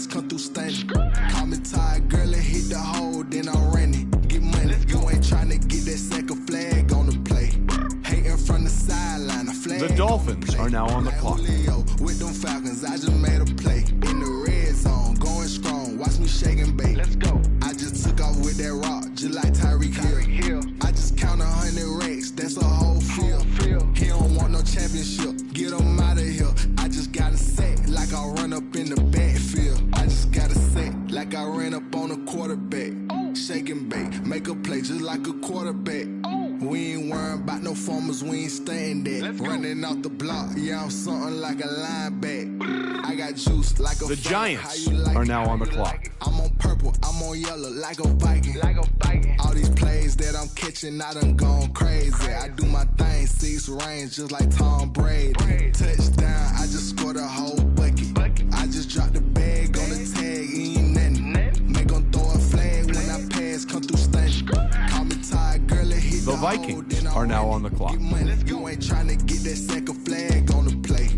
pass, come through stunning. Call me tired, girl, and hit the hole, then I'm running. Get money, you ain't tryna get that second flag on the play. Hating from the sideline, a flag. The Dolphins are now on the clock. With them Falcons, I just made a play. In the red zone, going strong, watch me shake and bake. Let's go. I just took off with that rock, just like Tyreek Hill. I just count 100 racks, that's a whole field. He don't want no championship, get him out of here. I just gotta say, like I run up in the backfield. I just gotta say, like I ran up on a quarterback. Shake and bake, make a play just like a quarterback. We ain't worrying about no formers, we ain't staying there. Running out the block, yeah, I'm something like a linebacker. I got juice like a The Giants are now on the clock. I'm on purple, I'm on yellow like a Viking. All these plays that I'm catching, I done gone crazy. I do my thing, 6 range just like Tom Brady. Touchdown, I just scored a whole bucket. I just dropped the bag on the tag, ain't nothing. Make them throw a flag when I pass, come through stunning. Call me tired, girl, and hit The Vikings are now on the clock. You ain't tryna get that second flag on the play.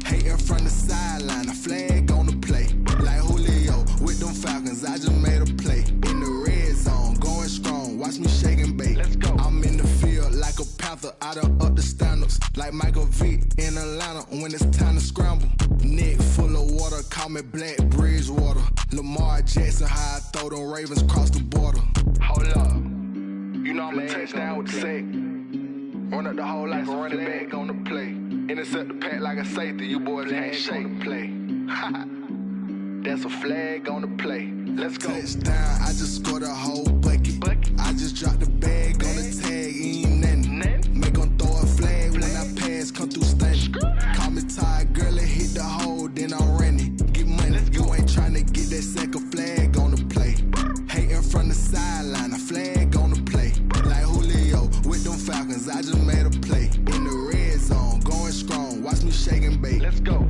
Hating from the sideline, a flag on the play. Like Julio with them Falcons, I just made a play. In the red zone, going strong, watch me shake and bake. I'm in the field like a Panther, I done up the standards. Like Michael Vick in Atlanta when it's time to scramble. Neck full of water, call me Black Bridgewater. Lamar Jackson, how I throw them Ravens cross the border. Hold up. You know I'm a touchdown with the sack. Run up the hole like a running back on the play. Intercept the pack like a safety. You boys ain't shake the play. That's a flag on the play. Let's go. Touchdown, I just scored a whole bucket. I just dropped the bag on the tag, ain't nothing. Make them throw a flag when I pass, come through stunning. Call me tired, girl, and hit the hole, then I'm running. Get money, you ain't tryna get that second flag on the play. Hating from the sideline, a flag on the play. Like Julio with them Falcons, I just made a play. In the red zone, going strong, watch me shake and bake. Let's go.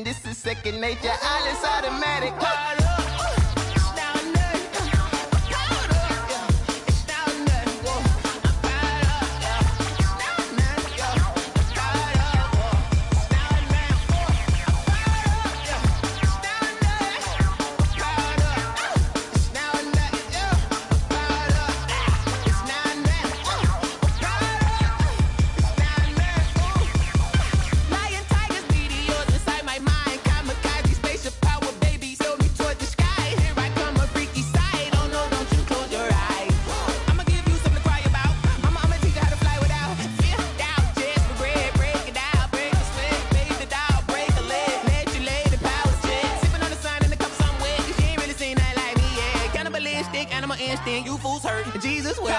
This is second nature, all is automatic. You fools hurt. Jesus will.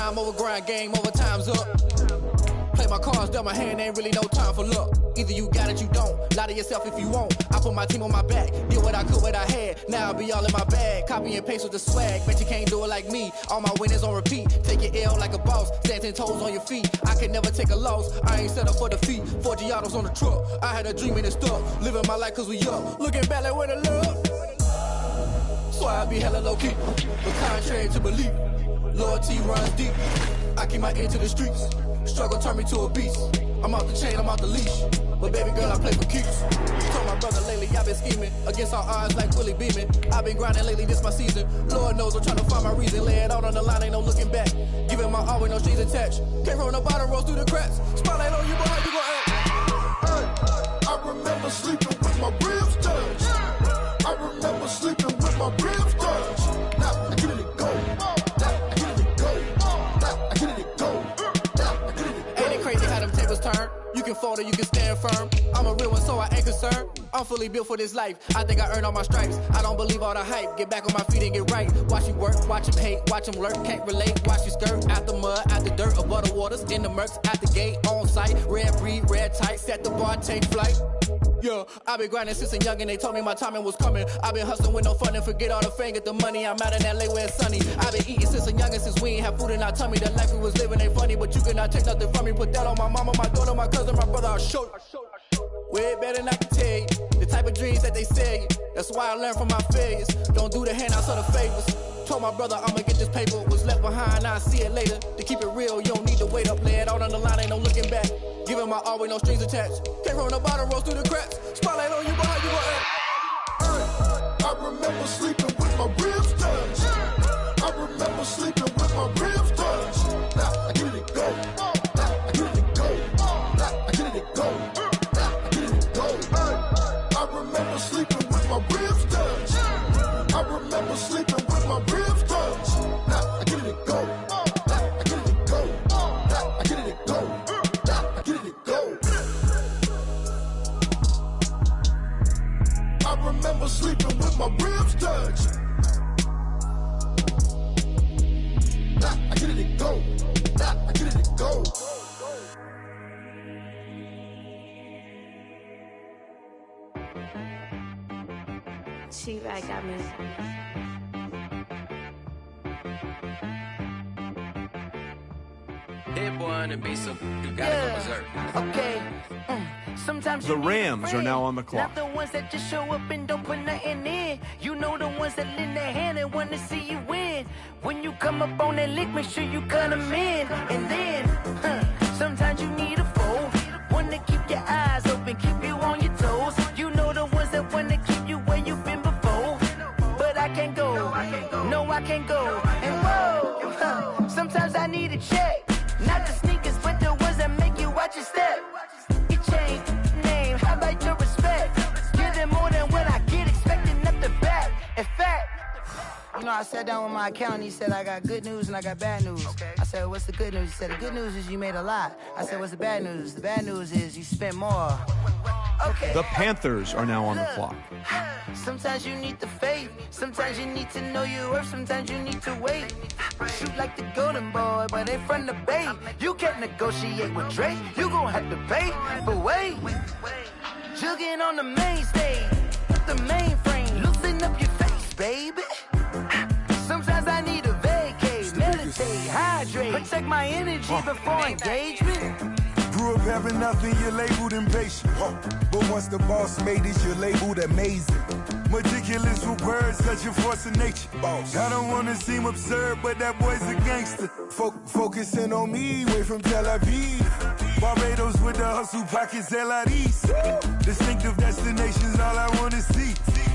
Time over grind, game over, time's up. Play my cards, dealt my hand, ain't really no time for luck. Either you got it, you don't. Lie to yourself if you won't. I put my team on my back, did what I could, what I had. Now I'll be all in my bag, copy and paste with the swag. Bet you can't do it like me. All my winners on repeat. Take your L like a boss, stand 10 toes on your feet. I can never take a loss, I ain't set up for defeat. 4 Giottos on the truck, I had a dream and it stuck. Living my life cause we up, looking back like where the love. So I be hella low key, but contrary to belief, loyalty runs deep. I keep my ear to the streets. Struggle turned me to a beast. I'm off the chain, I'm off the leash. But baby girl, I play for keeps. Told my brother lately, I've been scheming against all odds like Willie Beeman. I've been grinding lately, this my season. Lord knows I'm trying to find my reason. Lay it out on the line, ain't no looking back. Giving my all with no strings attached. Came from the bottom, rose through the cracks. Spotlight on you, boy, how you gon' act? Hey, I remember sleeping with my ribs touched. I remember sleeping with my ribs touched. Now I get it go. Now I get it go. Now I get it go. Ain't it crazy how them tables turn? You can fold or you can stand firm. I'm a real one, so I ain't concerned. I'm fully built for this life. I think I earned all my stripes. I don't believe all the hype. Get back on my feet and get right. Watch you work, watch him hate, watch him lurk. Can't relate, watch you skirt. Out the mud, out the dirt, above the waters. In the murks, out the gate, on site. Red breed, red tight. Set the bar, take flight. Yeah, I been grinding since a youngin', they told me my timing was coming. I been hustling with no fun and forget all the fame, get the money. I'm out in LA where it's sunny. I been eating since a youngin', since we ain't have food in our tummy. The life we was living ain't funny, but you cannot take nothing from me. Put that on my mama, my daughter, my cousin, my brother, I'll show you. Way better than I can tell you. The type of dreams that they sell you. That's why I learned from my failures. Don't do the handouts or the favors. Told my brother I'ma get this paper. Was left behind, I'll see it later. To keep it real, you don't need to wait up. Lay it out on the line, ain't no looking back. Giving my all with no strings attached. Came from the bottom, rose through the cracks. Spotlight on you, boy, how you gon' act? Hey, I remember sleeping with my ribs touched. I remember sleeping with my ribs touched. Now I get it go. Now I get it go. Now I get it go. Now I get it go. Hey, I remember sleeping with my ribs touched. I remember sleeping with my ribs touched. Now I get it go. Now I get it go. Now I get it go. Now I get it go. I remember sleeping with my ribs touched. Now I get it go. Now I get it go. She-Rag got me. Hit boy on the beat, so you gotta go berserk. Okay. Sometimes The Rams are now on the clock. Not the ones that just show up and don't put nothing in. You know the ones that lend their hand and want to see you win. When you come up on that lick, make sure you cut them in. And then, sometimes you need a foe. One to keep your eyes open, keep you on your toes. You know the ones that want to keep you where you've been before. But I can't go. No, I can't go. And whoa, sometimes I need a check. Not the sneakers, but the ones that make you watch your step. You change name, how about your respect? Give them more than what I get, expecting nothing back. In fact, you know, I sat down with my accountant, he said, I got good news and I got bad news. Okay. I said, what's the good news? He said, the good news is you made a lot. I said, what's the bad news? The bad news is you spent more. Okay. The Panthers are now on the clock. sometimes you need the faith. Sometimes you need to know your worth. Sometimes you need to wait. Shoot like the golden boy, but ain't from the bay. You can't negotiate with Drake. You gon' have to pay. But wait, jugging on the main stage, the mainframe, loosen up your face, baby. Sometimes I need a vacate, meditate, hydrate, protect my energy before engagement. Grew up having nothing, you're labeled impatient. But once the boss made it, you're labeled amazing. Meticulous with words, such a force of nature. I don't wanna seem absurd, but that boy's a gangster. Focusing on me, way from Tel Aviv. Barbados with the hustle pockets, LIDs. Distinctive destinations, all I wanna see.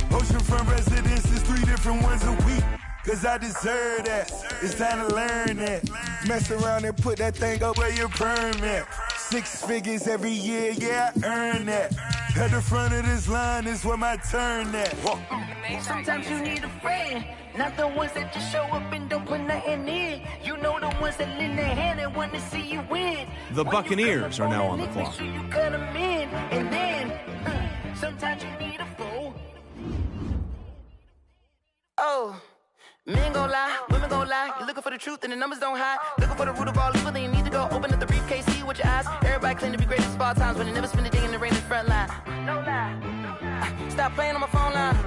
Oceanfront residences, 3 different ones a week. Cause I deserve that, it's time to learn that. Mess around and put that thing up where your permit. 6 figures every year, yeah, I earn that. At the front of this line is where my turn at. Sometimes you need a friend, not the ones that just show up and don't put nothing in. You know the ones that lend their hand and want to see you win. The Buccaneers are now on the clock. Make sure you cut them in, and then sometimes you need a fool. Oh. Men gon' lie, women gon' lie. lie. You're looking for the truth and the numbers don't hide. Looking for the root of all evil, then you need to go open up the briefcase, see with your eyes. Everybody claim to be greatest of all times, but they never spend a day in the rain in the front line. No lie. Stop playing on my phone line.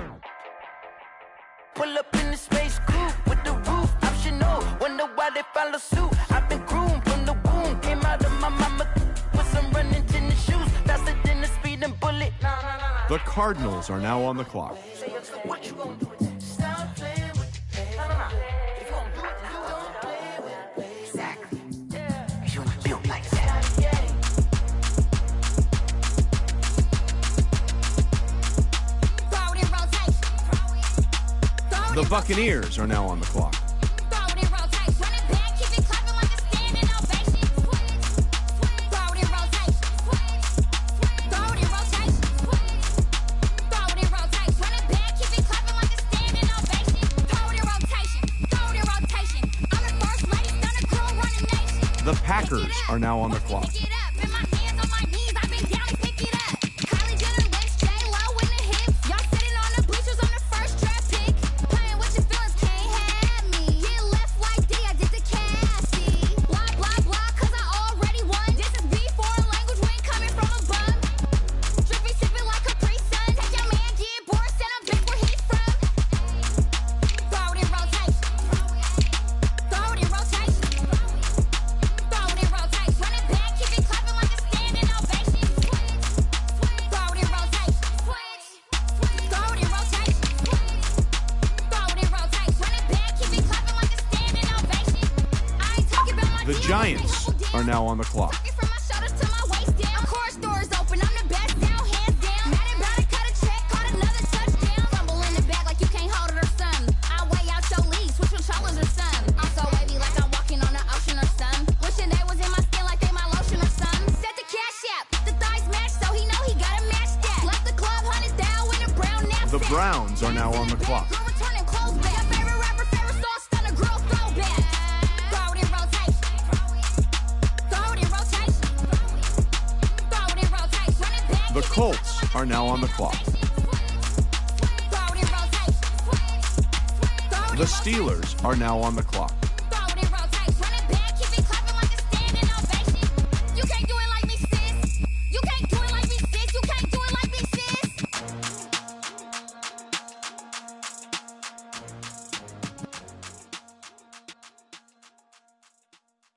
Pull up in the space coupe with the roof optional. Wonder why they follow suit. I've been groomed from the womb. Came out of my mama with some running tennis shoes. Faster than the speeding bullet. The Cardinals are now on the clock. What you gonna do with that? Stop playing with that. If you gonna do it, then don't play with it. Exactly. You were built like that. The Buccaneers are now on the clock. The Packers are now on the clock. The Giants are now on the clock. The Browns are now on the clock. The Colts are now on the clock. The Steelers are now on the clock.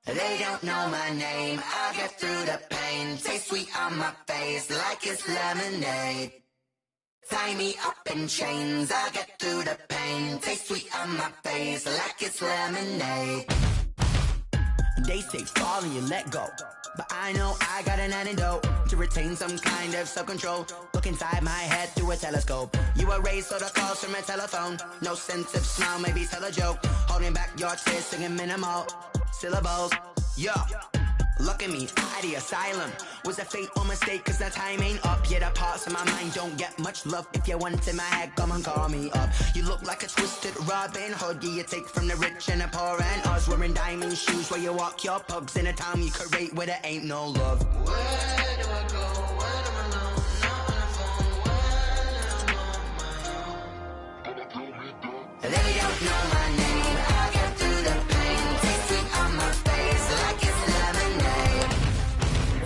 They don't know my name, I get through the pain. Taste sweet on my face like it's lemonade. Tie me up in chains, I get through the pain. Taste sweet on my face like it's lemonade. They say fall and you let go, but I know I got an antidote to retain some kind of self-control. Look inside my head through a telescope. You erase all the calls from a telephone. No sense of smile, maybe tell a joke. Holding back your tears, singing minimal syllables. Yo, look at me, at the asylum. Was a fate or mistake, cause the time ain't up. Yet the parts of my mind don't get much love. If you want in my head, come and call me up. You look like a twisted Robin Hood. You take from the rich and the poor and us. Wearing diamond shoes where you walk your pugs. In a town you create where there ain't no love. Where do I go? When I'm alone, not on the phone. When I'm on my own. They don't know my name, I get through the pain. Taste sweet on my face like it's lemonade.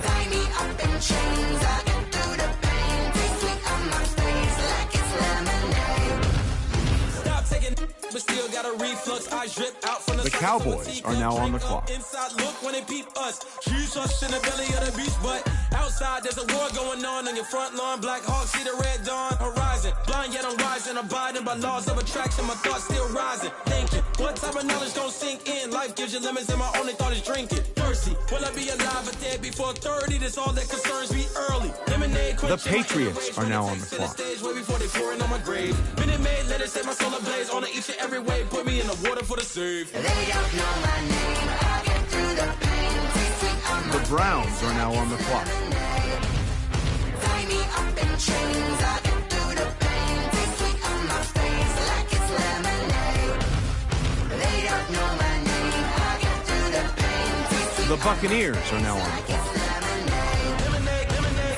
Tie me up in chains, I get through the pain. Taste sweet on my face like it's lemonade. Stop taking, but still got a reflux. I drip out from The Cowboys are now on the clock. Inside look when they peep us. Shoes us in the belly of the beast, but outside there's a war going on your front lawn. Black Hawks see the red dawn horizon. Blind yet I'm rising, abiding by laws of attraction. My thoughts still rising. Thinking, what type of knowledge don't sink in? Life gives you lemons and my only thought is drinking. Thirsty, will I be alive or dead before 30? That's all that concerns me early. Lemonade, The Patriots are now on the clock. Way before they pour in on my grave. Minute Maid, let it set my soul ablaze. On each and every way, put me in the water for the save. They don't know my name, I get through the pain. Taste sweet on my The Browns are now on the clock. Tie me up in chains, I get through the pain. Taste sweet on my face like it's lemonade. They don't know my name, I get through the pain. Taste sweet The Buccaneers are now on the clock.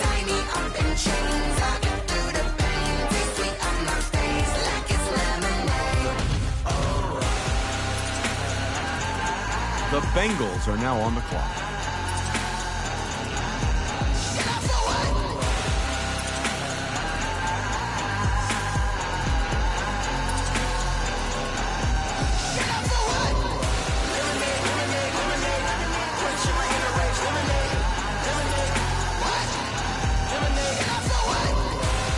Tie me up in chains, I get through the pain. Taste sweet on my face like it's lemonade. The Bengals are now on the clock.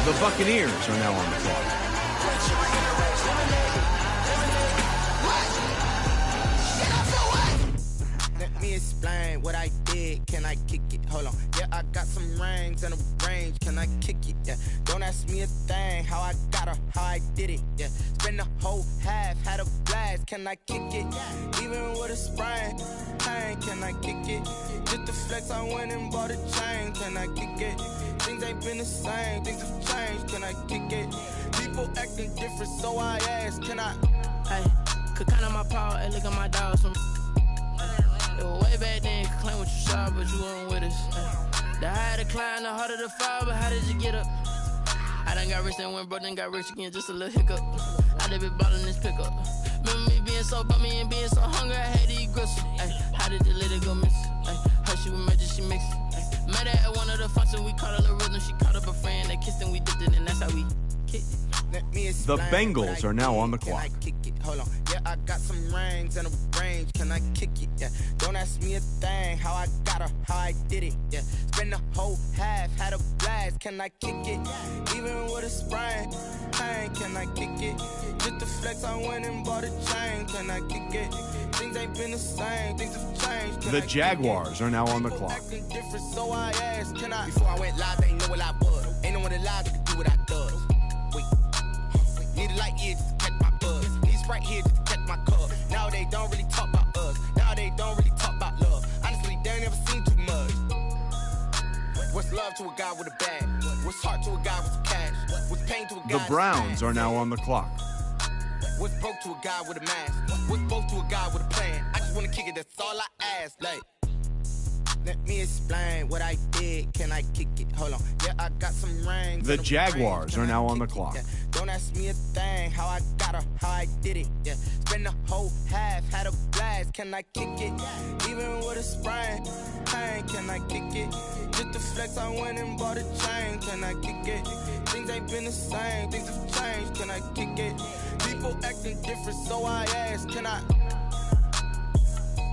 The Buccaneers are now on the clock. Let me explain what I did. Can I kick it? Hold on. Yeah, I got some rings and a range. Can I kick it? Yeah. Don't ask me a thing. How I got her, how I did it. Yeah. Spend the whole half, had a blast. Can I kick it? Even with a sprain. Pain, can I kick it? Just the flex, I went and bought a chain. Can I kick it? Things ain't been the same. Things have changed. Can I kick it? People acting different, so I ask. Can I? Hey, could count on my power and look at my dogs from. It was way back then, could claim what you saw, but you weren't with us. The higher the climb, the harder the fall, but how did you get up? I done got rich and went broke, then got rich again, just a little hiccup. I done been ballin' this pickup. Remember me being so bummy and being so hungry, I had to eat gristle. Ay, how did the lady go miss? Ay, her she was magic, she mixed. Ay, met her at one of the functions, we caught a little rhythm, she caught up a friend, they kissed and we dipped it, and that's how we kicked it. The Bengals are now on the clock. Hold on. Yeah, I got some rings and a range. Can I kick it? Yeah. Don't ask me a thing. How I got her, how I did it. Yeah. Spend the whole half, had a blast. Can I kick it? Even with a sprain. Pain, can I kick it? Just the flex, I went and bought a chain. Can I kick it? Things ain't been the same. Things have changed. The Jaguars are now on the clock. Acting different, so I asked. Can I? Before I went live, they ain't know what I was. Ain't no one alive that could do what I does. Wait. Need a light here just to catch my buzz. Need Sprite here just to catch my cup. Now they don't really talk about us. Now they don't really talk about love. Honestly, they ain't never seen too much. What's love to a guy with a bag? What's heart to a guy with some cash? What's pain to a guy? The Browns are now on the clock. What's broke to a guy with a mask? What's broke to a guy with a plan? I just wanna kick it, that's all I ask. Like, let me explain what I did. Can I kick it? Hold on. Yeah, I got some rings. The Jaguars are now on the clock. Yeah. Don't ask me a thing. How I got her, how I did it. Yeah. Spend the whole half, had a blast. Can I kick it? Even with a sprain. Pain, can I kick it? Just the flex, I went and bought a chain. Can I kick it? Things ain't been the same. Things have changed. Can I kick it? People acting different, so I ask. Can I?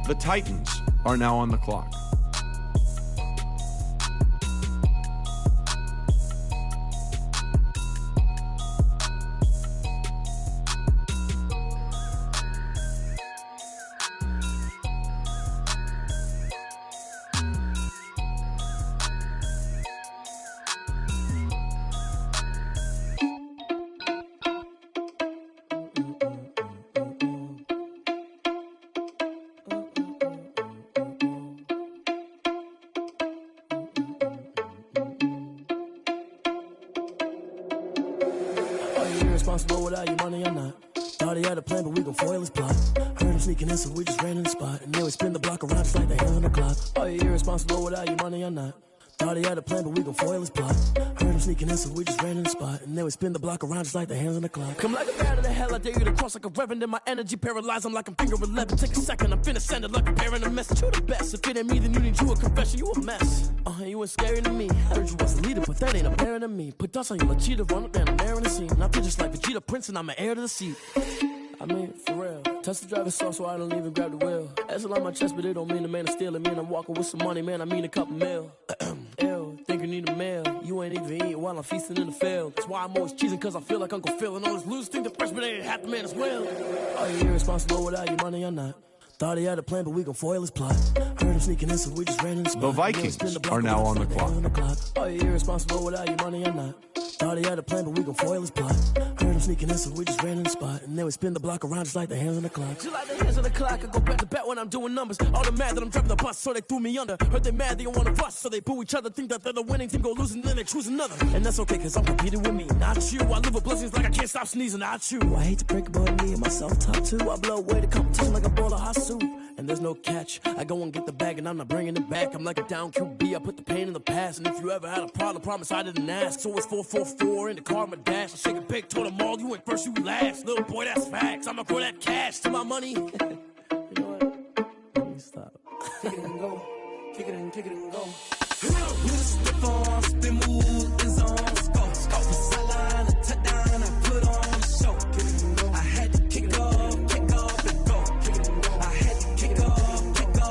The Titans are now on the clock. Irresponsible without your money or not. Thought he had a plan, but we gon' foil his plot. Heard him sneaking in, so we just ran in the spot. And then we spin the block around just like the hand on the clock. Are you irresponsible without your money or not? Thought he had a plan, but we gon' foil his plot. Heard him sneaking in, so we just ran in the spot. And then we spin the block around just like the hands on the clock. Come like a bat of the hell, I dare you to cross like a reverend. And my energy paralyzed, I'm like I'm finger 11. Take a second, I'm finna send it like a bearing a message. You the best, if it ain't me, then you need you a confession. You a mess, you ain't scary to me. Heard you was a leader, but that ain't a bearing to me. Put dust on you like cheetah, run up and I'm there in the scene. And I feel just like Vegeta Prince and I'm an heir to the seat. I mean, for real. Touch the driver's sauce so I don't even grab the wheel. That's on my chest, but it don't mean the man is stealing. Man, I'm walking with some money, man, I mean a couple mil. Ew, think you need a meal. You ain't even eating while I'm feasting in the field. That's why I'm always cheesing, cause I feel like Uncle Phil. And all those losers think the freshman ain't half the man as well. Are you irresponsible without your money or not? Thought he had a plan, but we gon' foil his plot. Heard him sneaking in, so we just ran in the spot. The Vikings are now on the clock. Are you irresponsible without your money or not? Thought he had a plan, but we gon' foil his plot. Heard him sneaking in, so we just ran in the spot. And then we spin the block around just like the hands on the clock. Just like the hands on the clock, I go back to back when I'm doing numbers. All the mad that I'm driving the bus, so they threw me under. Heard they mad, they don't wanna bust, so they boo each other. Think that they're the winning team, go losing, then they choose another. And that's okay, cause I'm competing with me, not you. I live with blessings like I can't stop sneezing, not you. I hate to break it, but me and myself top two. I blow away the competition like a bowl of hot soup. And there's no catch. I go and get the bag and I'm not bringing it back. I'm like a down QB, I put the pain in the past. And if you ever had a problem, promise I didn't ask. So it's 444 in the car, my dash. I shake a big, told them all, you went first, you last. Little boy, that's facts. I'ma throw that cash to my money. You know what? Kick it and go. Kick it and go. With a stiff on, spin move, is on, go. From sideline to touchdown, I put on the show. I had to kick off and go. I had to kick off and go.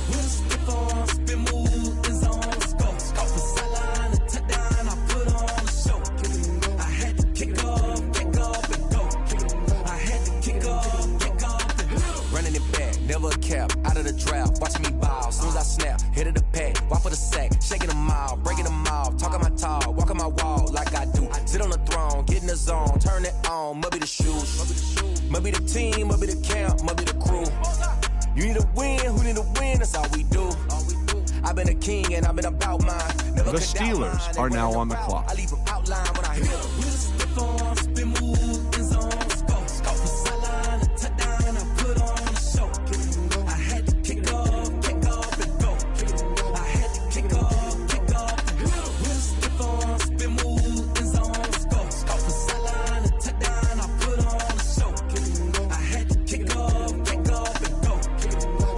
With a stiff on, spin move, is on, go. From sideline to touchdown, I put on the show. I had to kick off and go. I had to kick off and go. Running it back, never a cap, out of the drought, watching me ball. Soon as I snap, hit of the pack, walk for the sack, shaking them all, breaking them off, talking my talk, walking my wall like I do. Sit on the throne, get in the zone, turn it on, must be the shoes, must be the team, must be the camp, must be the crew. You need a win, who need a win, that's all we do. I've been a king and I've been about mine. Never The Steelers are now on the clock. I leave them outline when I hit them. Spin move, is on, go. From sideline to touchdown, I put on the show. I had to kick off and go. I had to kick off and go. With a stiff on, spin move, is on, go. From sideline to touchdown, I put on the show. I had to kick off and go.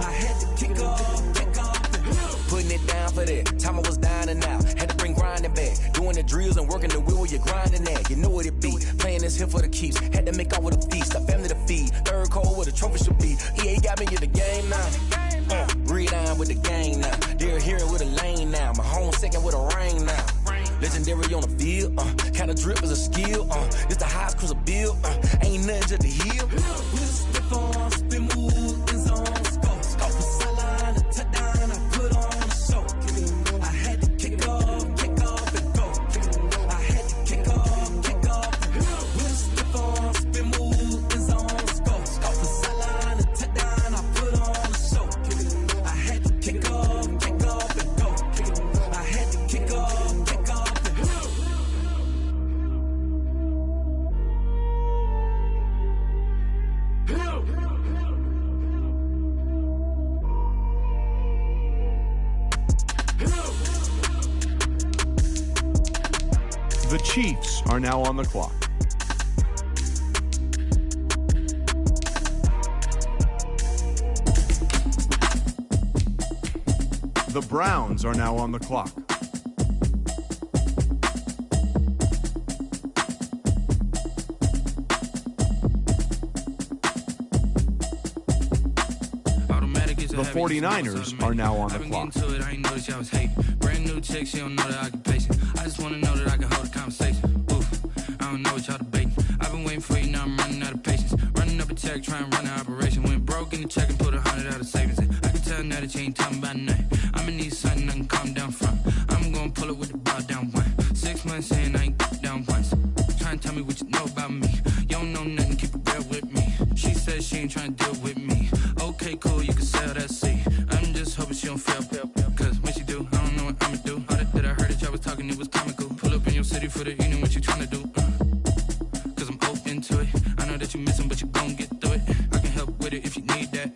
I had to kick off and go. Putting it down for that. Time I was down and out. Had to bring grinding back. Doing the drills and working the wheel where you're grinding at. You know what it be. Playing this here for the keeps. Had to make out with a feast. A family to feed. Third cold where the trophy should be. EA got me in the game now. Read on with the gang now. They're hearing with a lane now. My home second with a rain now. Legendary on the field. Kind of drip is a skill. It's the highest cruiser bill. Ain't nothing just to heal. Stiff on, spin move, is on, go. From sideline to touchdown, I put on the show. I had to kick off and go. I had to kick off and go. With a stiff on, spin move, is on, go. From sideline to touchdown, I put on the show. I had to kick off and go. I had to kick off and go. The Chiefs are now on the clock. The Browns are now on the clock. The 49ers are now on the clock. Brand new chick, she don't know the occupation. I just wanna know that I can hold a conversation. Oof, I don't know what y'all debating. I've been waiting for you, now I'm running out of patience. Running up a check, trying to run an operation. Went broke in the check and put 100 out of savings in. I can tell now that you ain't talking about nothing. I'ma need something I can calm down from. I'm gonna pull it with the ball down one. 6 months in, I ain't down once. Trying to tell me what you know about me. You don't know nothing, keep it real with me. She said she ain't trying to deal with me. Okay, cool, you can sell that seat. I'm just hoping she don't fail. Cause when she do, I don't know what I'ma do. All that I heard that y'all was talking, it was comical. Pull up in your city for the evening, what you tryna do? Cause I'm open to it. I know that you missing, but you gon' get through it. I can help with it if you need that.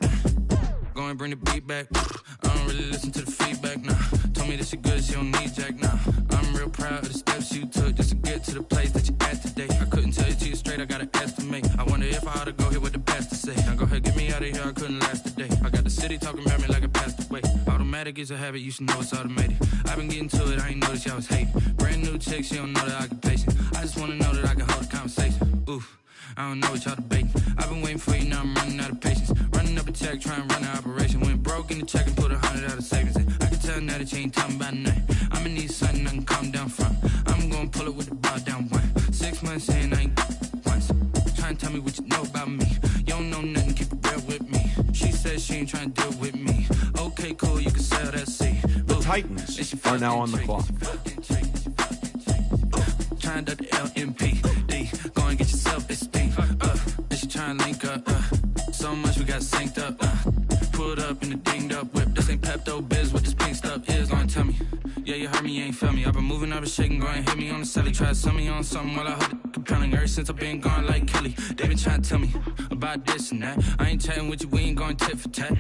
Go and bring the beat back. I don't really listen to the feedback, nah. Told me that she good, she don't need Jack, nah. I'm real proud of the steps you took just to get to the place that you at today. I couldn't tell you to you straight, I gotta estimate. I wonder if I ought to go here with the best to say. Now go ahead, get me out of here, I couldn't last a day. I got the city talking about me like I passed away. Automatic is a habit, you should know it's automated. I've been getting to it, I ain't noticed y'all was hating. Brand new chick, she don't know the occupation. I just wanna know that I can hold a conversation. Oof, I don't know what y'all debating. I've been waiting for you, now I'm running out of patience. Running up a check, trying to run an operation. Went broke in the check and put 100 out of savings in. I can tell now that you ain't talking about nothing. I'ma need something I can calm down from. I'm gonna pull it with the ball down one. 6 months in, I ain't once. Trying to tell me what you know about me. You don't know nothing, keep it real with me. She said she ain't trying to deal with me. Okay, cool, you can sell that seat. The Titans are now on the clock. Trying to the LMPD. Go and get yourself esteem. And she trying to link up. So much we got synced up. Pulled up in the dinged up whip. This ain't Pepto Biz, what this pink stuff is. Gonna tell me. Yeah, you heard me, you ain't feel me. I've been moving, I've been shaking, go and hit me on the celly. Try to sell me on something while I hold it compelling. Ever since I've been gone like Kelly. They been trying to tell me about this and that. I ain't chatting with you, we ain't going tit for tat.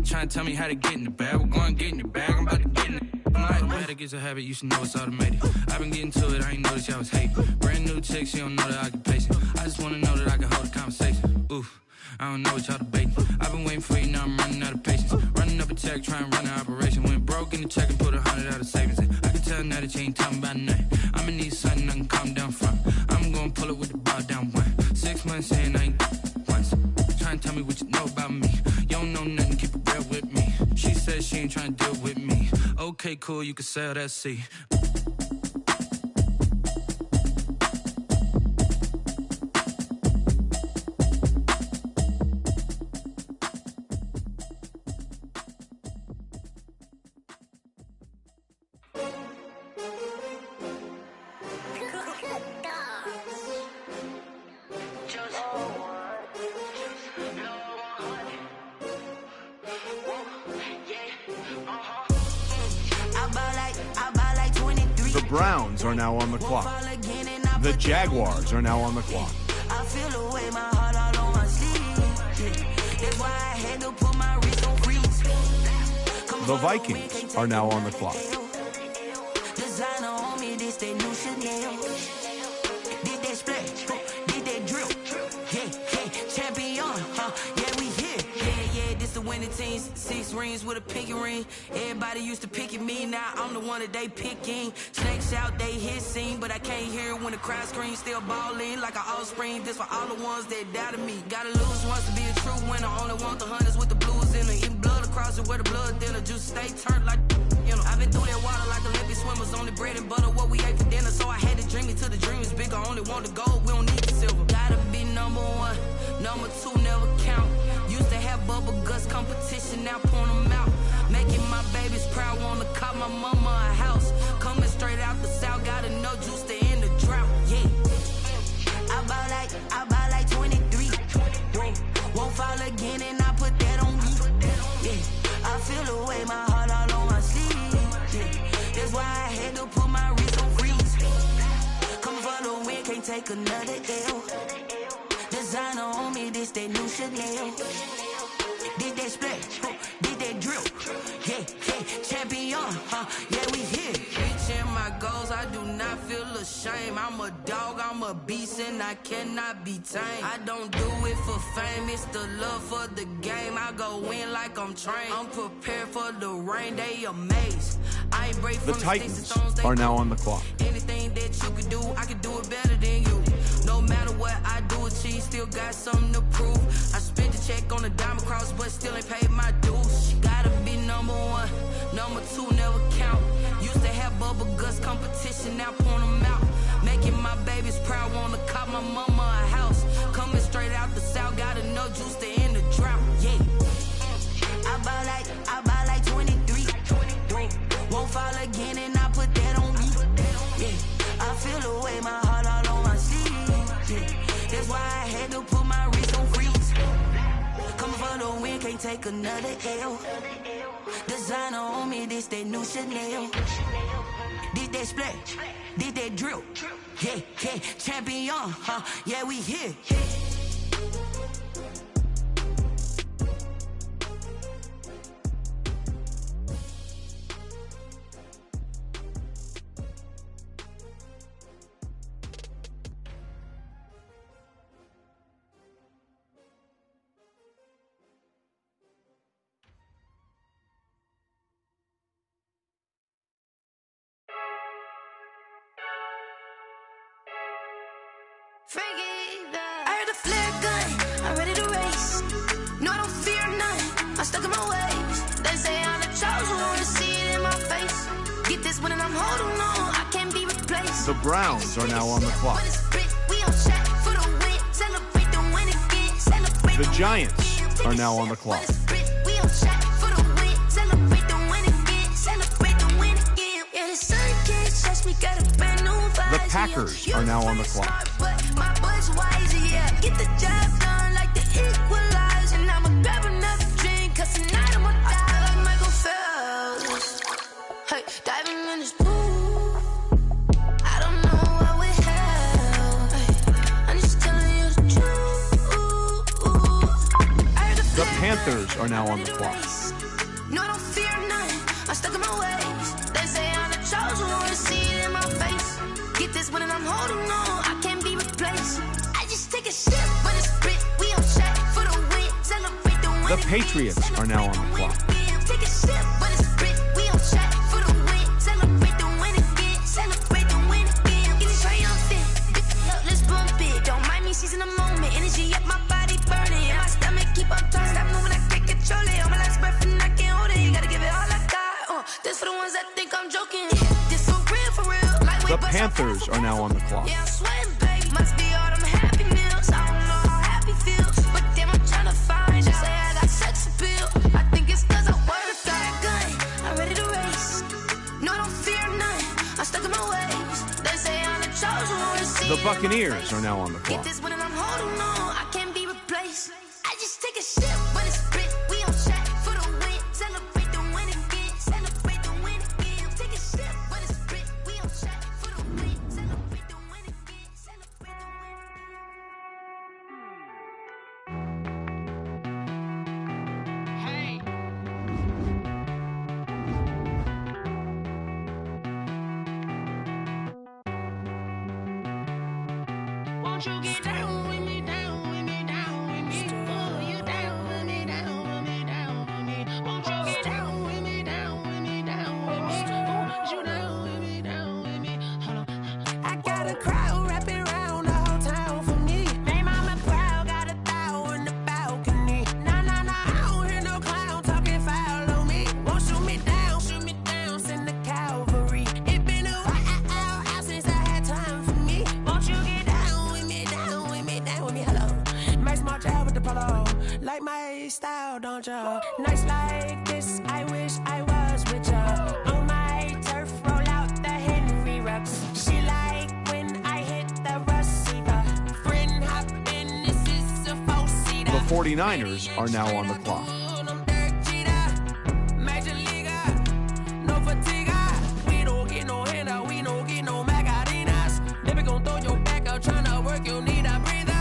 Trying to tell me how to get in the bag. We're going to get in the bag, I'm about to get in it. Automatic is a habit, you should know it's automated. I've been getting to it, I ain't noticed y'all was hating. Brand new chick, she don't know the occupation. I just wanna know that I can hold a conversation. Oof, I don't know what y'all debating. I've been waiting for you, now I'm running out of patience. Running up a check. check, try and run an operation. Went broke in the check and put 100 out of savings in. I can tell now that you ain't talking about nothing. I'ma need something I can calm down from. I'm gonna pull it with the ball down one. 6 months saying I ain't once. Try and tell me what you know about me. You don't know nothing, keep it real with me. She said she ain't trying to deal with me. Okay, cool, you can sell that C. The Browns are now on the clock. The Jaguars are now on the clock. I feel away my heart all on my sleeve. That's why I had to put my wrist on freeze. The Vikings are now on the clock. Designer on me, this they new Chanel. Did that splash, did that drill. Yeah, champion, yeah, we here. Yeah, this the winning team. 6 rings with a pinky ring. Everybody used to pick at me, now I'm the one that they picking. Snakes out, they hit scene, but I can't hear it when the crowd screams. Still balling like an offspring. This for all the ones that doubted me. Gotta lose once to be a true winner. Only want the hunters with the blues in it. Eating blood across it where the blood dinner. Juice stay turned like, you know. I've been through that water like Olympic swimmers. Only bread and butter, what we ate for dinner. So I had to dream it till the dream is bigger. Only want the gold, we don't need the silver. Gotta be number 1, number 2 never count. Used to have bubble guts competition, now point them out. Making my babies proud, wanna cop my mama a house. Coming straight out the south, gotta know juice to end the drought, yeah. I buy like 23. Won't fall again and I put that on me, yeah. I feel away my heart all on my sleeve, yeah. That's why I had to put my wrist on freeze. Coming for the win, can't take another L. Designer on me, this that new Chanel. Did that splash, did that drill. Yeah, champion, yeah, we here. Reaching my goals, I do not feel ashamed. I'm a dog, I'm a beast, and I cannot be tamed. I don't do it for fame, it's the love for the game. I go in like I'm trained. I'm prepared for the rain, they amazed. I ain't break from the Titans are now on the clock. Anything that you can do, I can do it better than you. No matter what I do, achieve, still got something to prove. I spent the check on the diamond cross, but still ain't paid my dues. Gotta be number 1, number 2 never count. Used to have bubble guts competition, now point them out. Making my babies proud, wanna cop my mama a house. Coming straight out the south, gotta know juice to end the drought, yeah. I buy like 23. Won't fall again and I put that on me, yeah. I feel away my heart all on my sleeve, yeah. That's why I had to put my wrist on freeze. Coming for the win, can't take another L. Designer on me, this that new Chanel. Did that splash, did that drill. Yeah, champion, yeah, we here. I heard the flare gun, I'm ready to race. No, I don't fear none, I'm stuck in my ways. They say I'm the chosen one, see it in my face. Get this one and I'm holding on, I can't be replaced. The Browns are now on the clock. The Giants are now on the clock. The Packers are now on the clock. My boys wise, yeah. Get the job done like the equalizer. And I'ma grab another drink, cause tonight I'ma die like Michael Phelps. Hey, diving in this pool. I don't know what we have. Hey, I'm just telling you the truth. The Panthers are now on the clock. No, I don't fear none. I'm stuck in my ways. They say I'm the chosen one, see it in my face. Get this one and I'm holding on, I can't be replaced. I just take a sip, but it's spit. We on track for the win. Celebrate the win. The Patriots are now on the clock. take a sip, but it's spit. We on track for the win. Celebrate the win again. Celebrate the win again. Get it triumphant. Look, let's bump it. Don't mind me, she's in the moment. Energy up, my body burning. My stomach keep on turning. Stop moving, I can't control it. On my last breath and I can't hold it. You gotta give it all I got. This for the ones that think I'm joking. This for real, for real. The Panthers are now on the clock. Yeah, I'm sweating, babe. Must be all them happy meals. I don't know how happy feels, but damn, I'm trying to find. Just say I got sex appeal. I think it's 'cause I work. Got a gun, I'm ready to race. No, I don't fear none. I'm stuck in my ways. They say I'm the chosen one. The Buccaneers are now on the clock. Get this one and I'm holding on. I can't be replaced. I just take a sip, but it's spit. We on track for the win. Celebrate the win again. Celebrate the win again. Take a sip, but it's spit. We on track for the win. Celebrate the win again. Celebrate the win. Hey. Won't you get down with me, down with me, down with me? Oh, you down with me, down with me, down with me. Won't you get down with me, down with me, down with me? Oh, you down with me, down with me? Hold on. I got a crowd wrapping around the whole town for me. They mama proud, got a thou in the balcony. Nah, nah, nah, I don't hear no clown talking foul on me. Won't shoot me down, send the cavalry. It been a while since I had time for me. Won't you get down with me, down with me, down with me? Hello. Max March out with the polo. Like my style, don't ya? Nights like this, I wish I was with ya. On my turf, roll out the Henry Rux. She like when I hit the receiver. Friend hop in, this is a four-seater. The 49ers are now on the clock. Major leaguer, no fatigue. We don't get no handout, we don't get no Macarinas. Never gon' throw your back out, tryna work, you need a breather.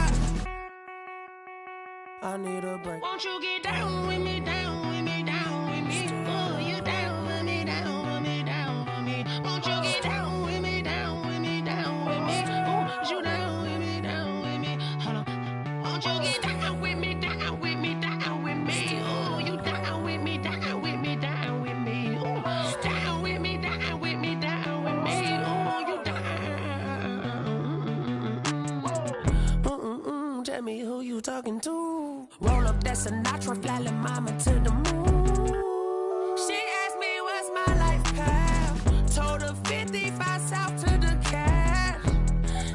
I need a break. Won't you get down with me, down with me, down with me? Oh, you down with me, down with me, down with me? Won't you get down with me, down with me, down with me? Oh, you down with me, down with me? Hold on. Won't you get down with me, down with me, down with me? Oh, you down with me, down with me, down with me? Oh, down with me, down with me, down with me? Oh, you down. Tell me who you talking to. Roll up that Sinatra, fly la mama to the moon. She asked me what's my life path. Told her 55 south to the cab.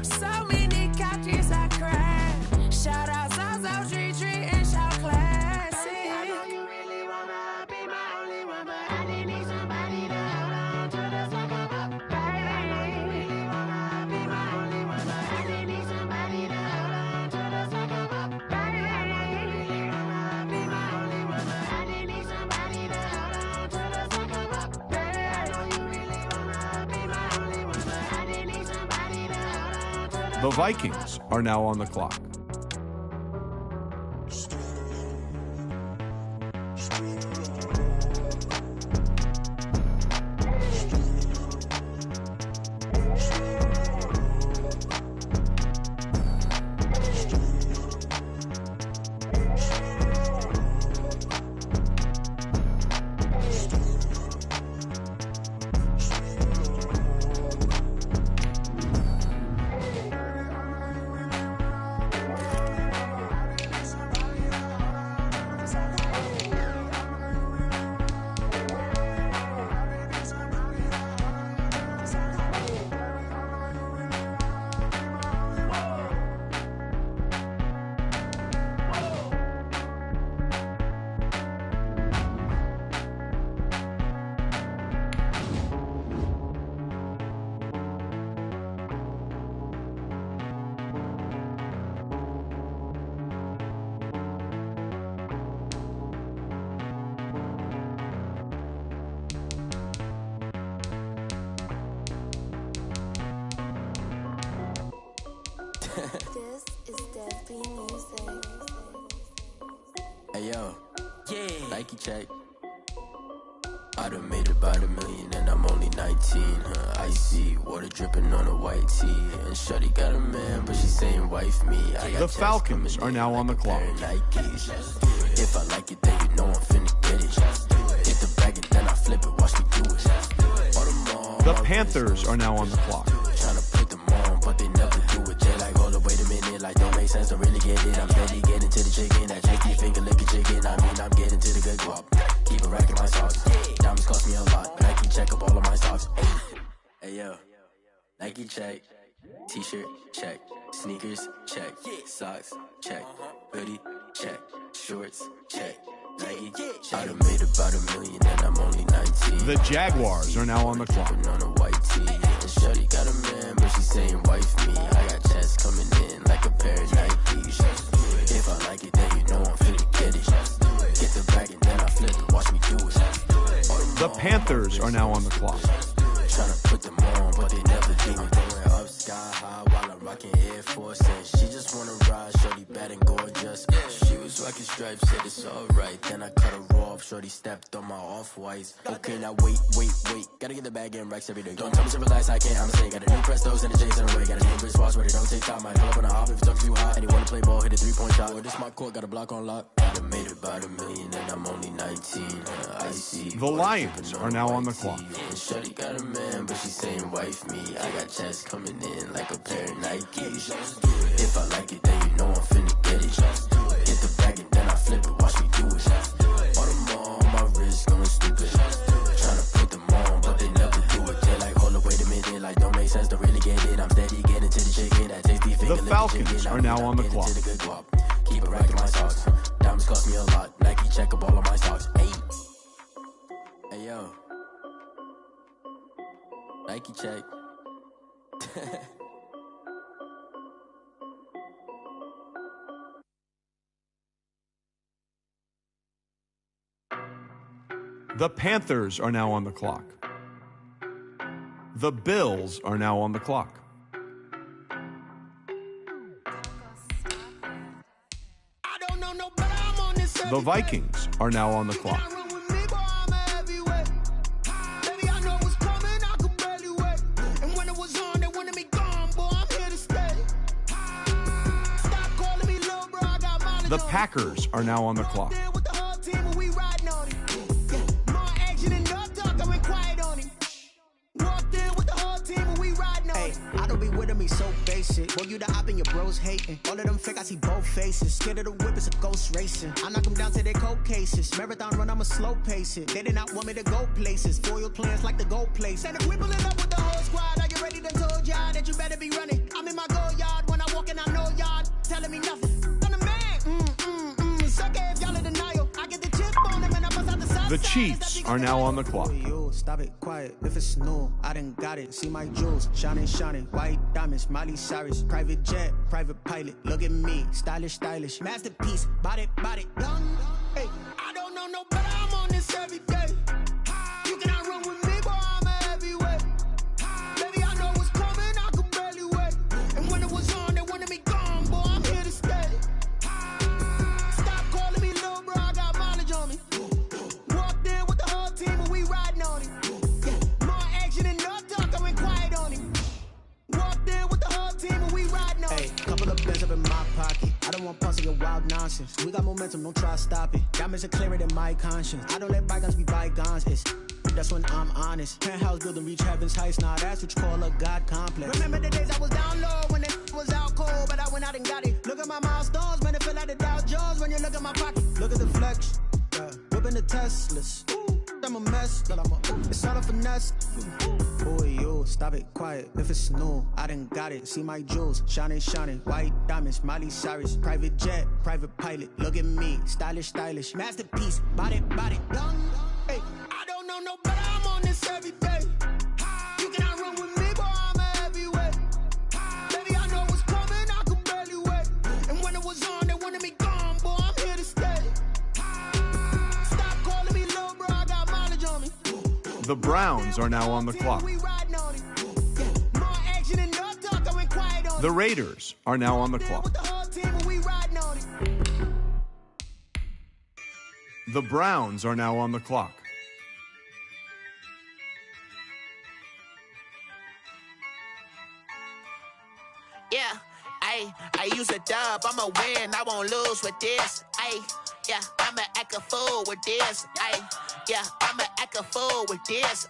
So many couches I cried. Shout out South Street and shout classic. I know you really wanna be my only one, but I didn't need somebody to hold on to the sucker up. Baby, I know you really wanna be my only one, but I didn't need somebody to hold on to the sucker up. Baby, I know you really wanna be my only one, but I didn't need somebody to hold on to the sucker up. Baby, I know you really wanna be my only one, but I didn't need somebody to hold on to the. The Vikings are now on the clock. This is Desby Music. Hey yo, yeah, Nike check. I done made about $1 million and I'm only 19. Icy water dripping on a white tee. And Shorty got a man, but she saying wife me. I got The Falcons are now on the clock. If I like it, then you know I'm finna get it. If the The Panthers are now on the clock. Tryna put them on, but they never do it. They like, hold up, wait a minute, like don't make sense to really get it. I'm steady getting to the chicken, that tasty finger licking chicken. I mean, I'm getting to the good guap. Keep a rack in my socks. Diamonds cost me a lot. Nike check up all of my socks. Hey yo, Nike check. T-shirt check. Sneakers check. Socks check. Hoodie check. Shorts check. Nike check. I done made about $1 million and I'm only 19. The Jaguars are now on the clock. On a white tee. And shorty got a man, but she saying wife me. I got checks coming in like a pair of Nikes. If I like it, then you know I'm finna get it. Get the bag and then I flip it. Watch me do it. The Panthers are now on the clock. Tryna put them on, but they never do it. Going up sky high while I'm rocking Air Force. And she just wanna ride, shorty bad and gorgeous. She was rocking stripes, said it's alright. Then I cut her off, shorty stepped on my off-whites. Okay, now wait. Gotta get the bag and racks every day. Don't tell me to relax, I can't, I'ma say. Got a new Prestos and a J's in the way. Got a new Chris Foss, but it don't take time. I pull up on a hop if it's up too high. And he wanna play ball, hit a 3-point shot. Or this my court, got a block on lock. I done made about $1 million and I'm only 19. I see. The Lions are now on the clock. And shorty got a man, but she saying wife me. I got checks coming in like a pair of Nikes. If I like it, then you know I'm finna get it. Get the bag and then I flip it. Watch me do it. All them on my wrist going stupid. Tryna put them on, but they never do it. They like, hold up, wait a minute. Like, don't make sense to really get it. I'm steady getting to the chicken. That tasty finger. The Falcons are now on the clock. Keep a rack in my socks. Diamonds cost me a lot. Nike check up all of my socks. Hey yo. Nike check. The Panthers are now on the clock. The Bills are now on the clock. The Vikings are now on the clock. The Packers are now on the clock. I don't be with me so basic. Boy, you the op and your bros hating. All of them fake, I see both faces. Scared of the whip, it's a ghost racing. I knock them down to their cold cases. Marathon run, I'ma slow pace it. They did not want me to go places. Foil plans like the gold place. And if we pulling up with the whole squad, are you ready to told y'all that you better be running? I'm in my go yard when I walk in, I know y'all telling me nothing. I'm the man. Suck it if y'all in denial. I get the chip on them and I bust out the side. The Chiefs are now on the clock. Stop it, quiet, if it's new, I done got it. See my jewels, shining, white diamonds, Miley Cyrus, private jet, private pilot. Look at me, stylish, masterpiece, body, young. Hey, I don't know no better, I'm on this every day. You cannot run with me, boy, I'm a heavyweight. Baby, I know what's coming, I could barely wait. And when it was on, they wanted me gone, boy, I'm here to stay. Stop calling me little bro, I got mileage on me. Walked in with the whole team and we riding on it. Hey, couple of bands up in my pocket. I don't want pussy or wild nonsense. We got momentum, don't try to stop it. Diamonds are clearer than my conscience. I don't let bygones be bygones. That's when I'm honest. Penthouse building, reach heaven's heights. Now that's what you call a God complex. Remember the days I was down low when it was out cold, but I went out and got it. Look at my milestones, man, it feel like the Dow Jones when you look at my pocket. Look at the flex, whipping the Teslas. I'm a mess, it's all a finesse. Boy, you stop it, quiet, if it's new, I done got it. See my jewels, shining, white diamonds, Miley Cyrus, private jet, private pilot. Look at me, stylish, masterpiece, body, young. Hey, I don't know no better, I'm on this every day. You cannot run with me, boy, I'm a heavyweight. Baby, I know what's coming, I could barely wait. And when it was on, they wanted me gone, boy, I'm here to stay. The Browns are now on the clock. The Raiders are now on the clock. The Browns are now on the clock. Yeah, I use a dub, I'ma win, I won't lose with this. Yeah, I'ma act a fool with this. Yeah, I'ma act act a fool with this.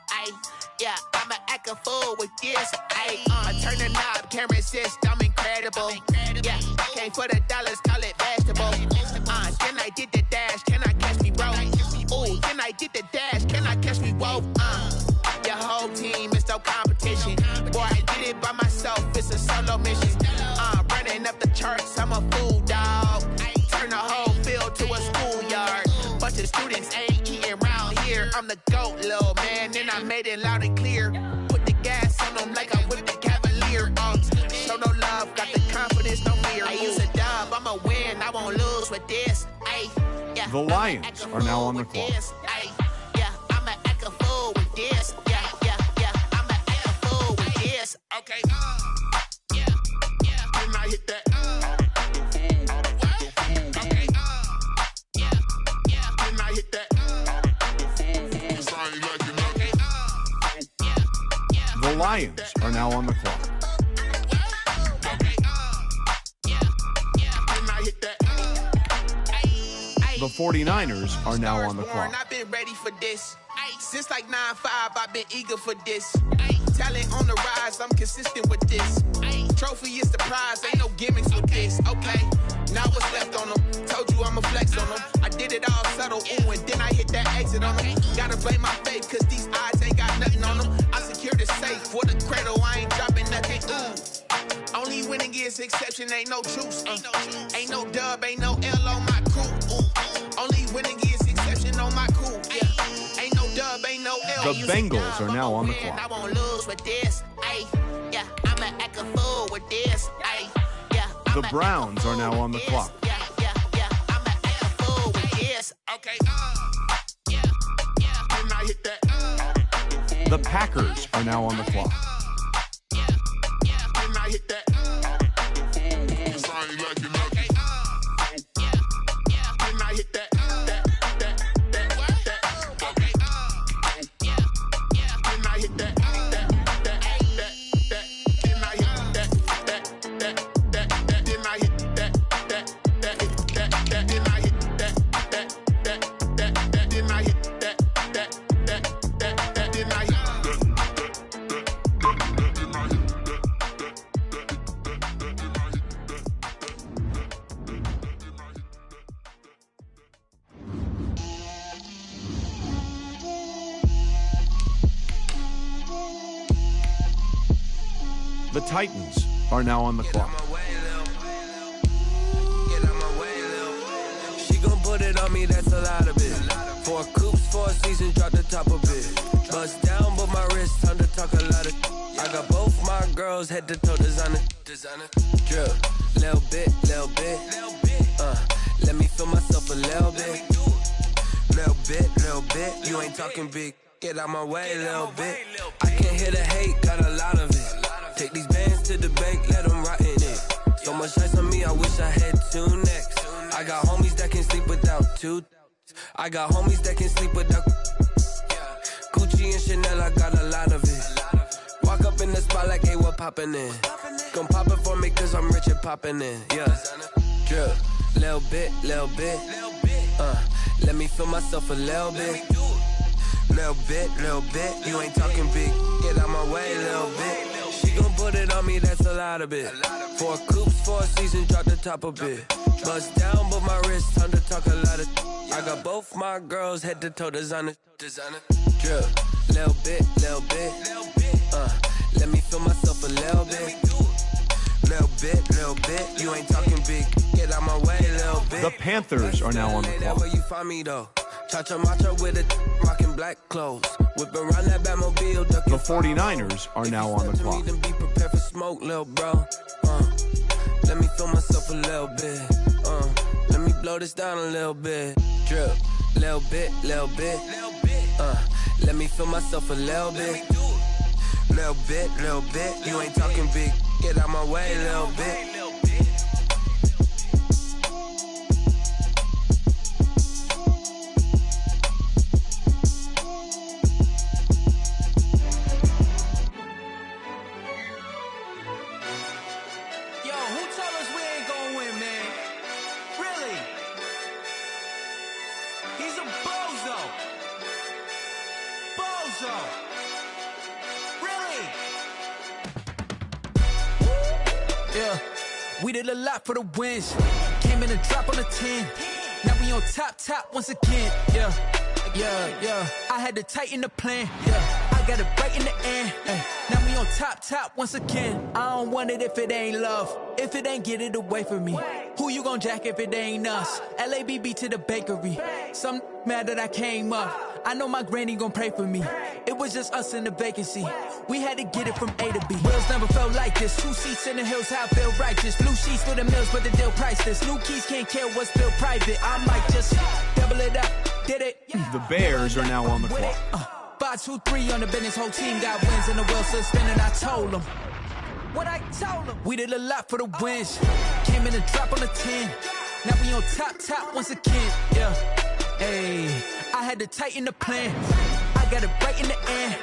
Yeah, I'ma act a fool with this. I turn the knob, can't resist, I'm incredible. Yeah, came for the dollars, call it vegetable. Can I get the dash? Can I catch me, bro? Ooh, can I get the dash? Can I catch me, whoa? Your whole team is no competition. Boy, I did it by myself, it's a solo mission. Running up the charts, I'm a fool, dog. Turn the whole field to a schoolyard. Bunch of students ain't eating round here. I'm the GOAT, little man, and I made it loud and clear. Put the gas on them like I'm with the Cavalier. Show no love, got the confidence, no fear. I use a dub, I'ma win, I won't lose with this. Yeah, the Lions are now on the clock. Yeah, I'ma act a fool with this. Yeah, I'ma act a fool with this. Okay, yeah, then I hit that. Okay, yeah, then I hit that. The Lions are now on the clock. The 49ers are now on the clock. I've been ready for this. Since like 9-5, I've been eager for this. Talent on the rise, I'm consistent with this. Trophy is the prize, ain't no gimmicks with this. Okay, now what's left on them? Told you I'ma flex on them. I did it all subtle, ooh, and then I hit that exit on them. Gotta blame my faith, cause these eyes ain't got nothing on them. I secured the safe for the cradle, I ain't dropping nothing, ooh. Only winning is exception, ain't no truce. Ain't no dub, ain't no L on my crew. Only winning is exception on my crew. Yeah. Ain't no dub, ain't no L. The Bengals are now on the clock. I won't lose with this. Yeah, I'ma act a fool with this. Yeah, the Browns are now on the clock. Yeah, I'ma act a fool with this. Okay, yeah, then I hit that. The Packers are now on the clock. Yeah, then I hit that. The Titans are now on the clock. She gon' put it on me, that's a lot of it. 4 coops, 4 seasons, drop the top of it. Bust down, but my wrist, time to talk a lot of. I got both my girls, head to toe designer. Drip, little bit. Let me feel myself a little bit. Little bit. You ain't talking big. Get out my way, little bit. I can't hear the hate, got a lot of it. Take these bands to the bank, let them rot in it. So much ice on me, I wish I had 2 necks. I got homies that can sleep without 2. I got homies that can sleep without Gucci and Chanel, I got a lot of it. Walk up in the spot like, hey, what poppin' in? Gon' pop it for me, cause I'm rich and poppin' in. Yeah, drip, little bit. Let me feel myself a little bit. Little bit. You ain't talking big. Get out my way, little bit. She gon' put it on me, that's a lot of it. 4 coops, 4 seasons, drop the top of it. Bust down, but my wrist, time to talk a lot of. I got both my girls, head to toe designer. Drip, little bit. Let me feel myself a little bit. Little bit. You ain't talking big. Get out my way, little bit. The Panthers are now on the clock. Where you find me though? Cha-cha macho with a rockin' black clothes. Whip around that Batmobile. The 49ers are now on the clock. Be prepared for smoke, little bro. Let me feel myself a little bit. Let me blow this down a little bit. Drip, little bit. Let me feel myself a little bit. Little bit. You ain't talking big. Get out my way, little bit. Lorenzo. Really? Yeah, we did a lot for the wins. Came in a drop on the 10. Now we on top once again. Yeah. I had to tighten the plan. Yeah, I got it right in the end. Now we on top once again. I don't want it if it ain't love. If it ain't, get it away from me. Who you gon' jack if it ain't us? LABB to the bakery. Some mad that I came up. I know my granny gon' pray for me. It was just us in the vacancy. We had to get it from A to B. Wheels never felt like this. 2 seats in the hills, how I feel righteous. Blue sheets for the mills, but the deal priceless. New keys can't care what's still private. I might just double it up. Did it? The Bears are now on the clock. 5-2-3 on the business. Whole team got wins and the wheels still spinning. I told them what I told them. We did a lot for the wins. Came in a drop on the 10. Now we on top once again. Yeah. Hey, I had to tighten the plan. I got it right in the end.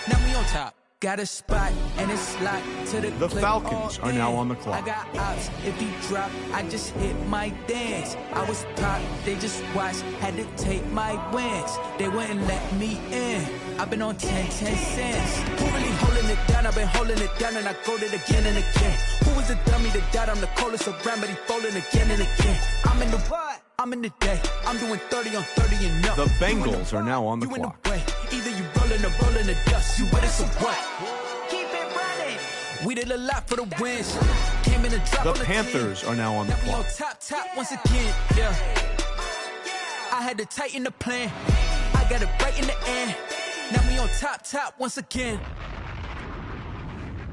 Now we on top. Got a spot and it's locked to the The Falcons are now on the clock. I got ops. If he drop, I just hit my dance. I was top, they just watched. Had to take my wins. They wouldn't let me in. I've been on 10 cents. Who really holding it down? I've been holding it down and I go it again and again. Who was the dummy that died? I'm the coldest around, but he falling again and again. I'm in the what? I'm in the day. I'm doing 30 on 30 and up. The Bengals are now on the clock. Either you rolling or rolling the dust. You with us or what? Keep it running. We did a lot for the wins. Came in a drop The on the Panthers are now on the now we clock. on top once again. Yeah. I had to tighten the plan. I got it right in the end. Now we on top once again.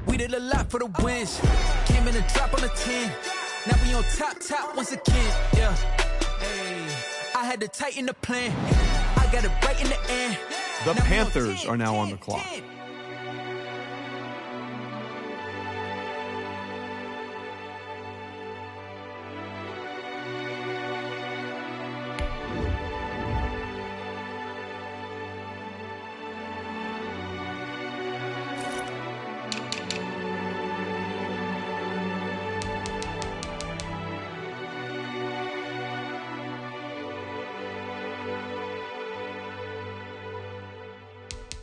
We did a lot for the wins. Came in a drop on the 10. Now we on top once again. Yeah. Hey, I had to tighten the plan. I got it right in the end. The Panthers are now on the clock.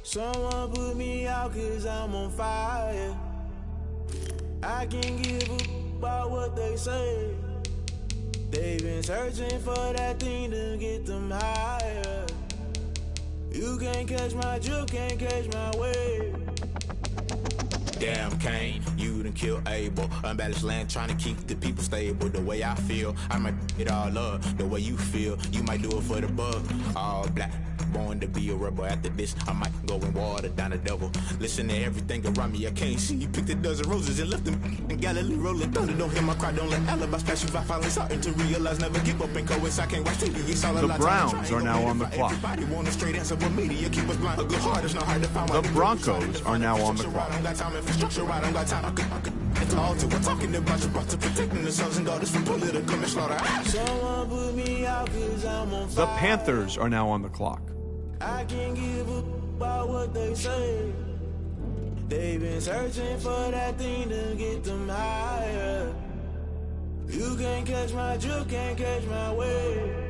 Someone put me out cause I'm on fire. I can't give a about what they say. They've been searching for that thing to get them higher. You can't catch my drift, can't catch my wave. Damn, Kane, you done killed Abel. Unbalanced land, trying to keep the people stable. The way I feel, I might it all up. The way you feel, you might do it for the bug. All black, born to be a rebel. After this, I might go and water down the devil. Listen to everything around me, I can't see. You picked a dozen roses and left them in Galilee rolling thunder. Don't hear my cry, don't let alibis pass you. I finally starting to realize, never give up and coincide. Can't watch TV, it's all a The lot. Browns are now on the clock. Everybody want a straight answer, but media keep us blind. A good heart is not hard to find. The Broncos are now on the clock. I don't got time, infrastructure, I don't got time. I could at the altar, we're talking about you, brought to protecting the sons and daughters from political manslaughter. Someone put me out cause I'm on The fire. Panthers are now on the clock. I can't give a about what they say. They've been searching for that thing to get them higher. You can't catch my drift, can't catch my wave.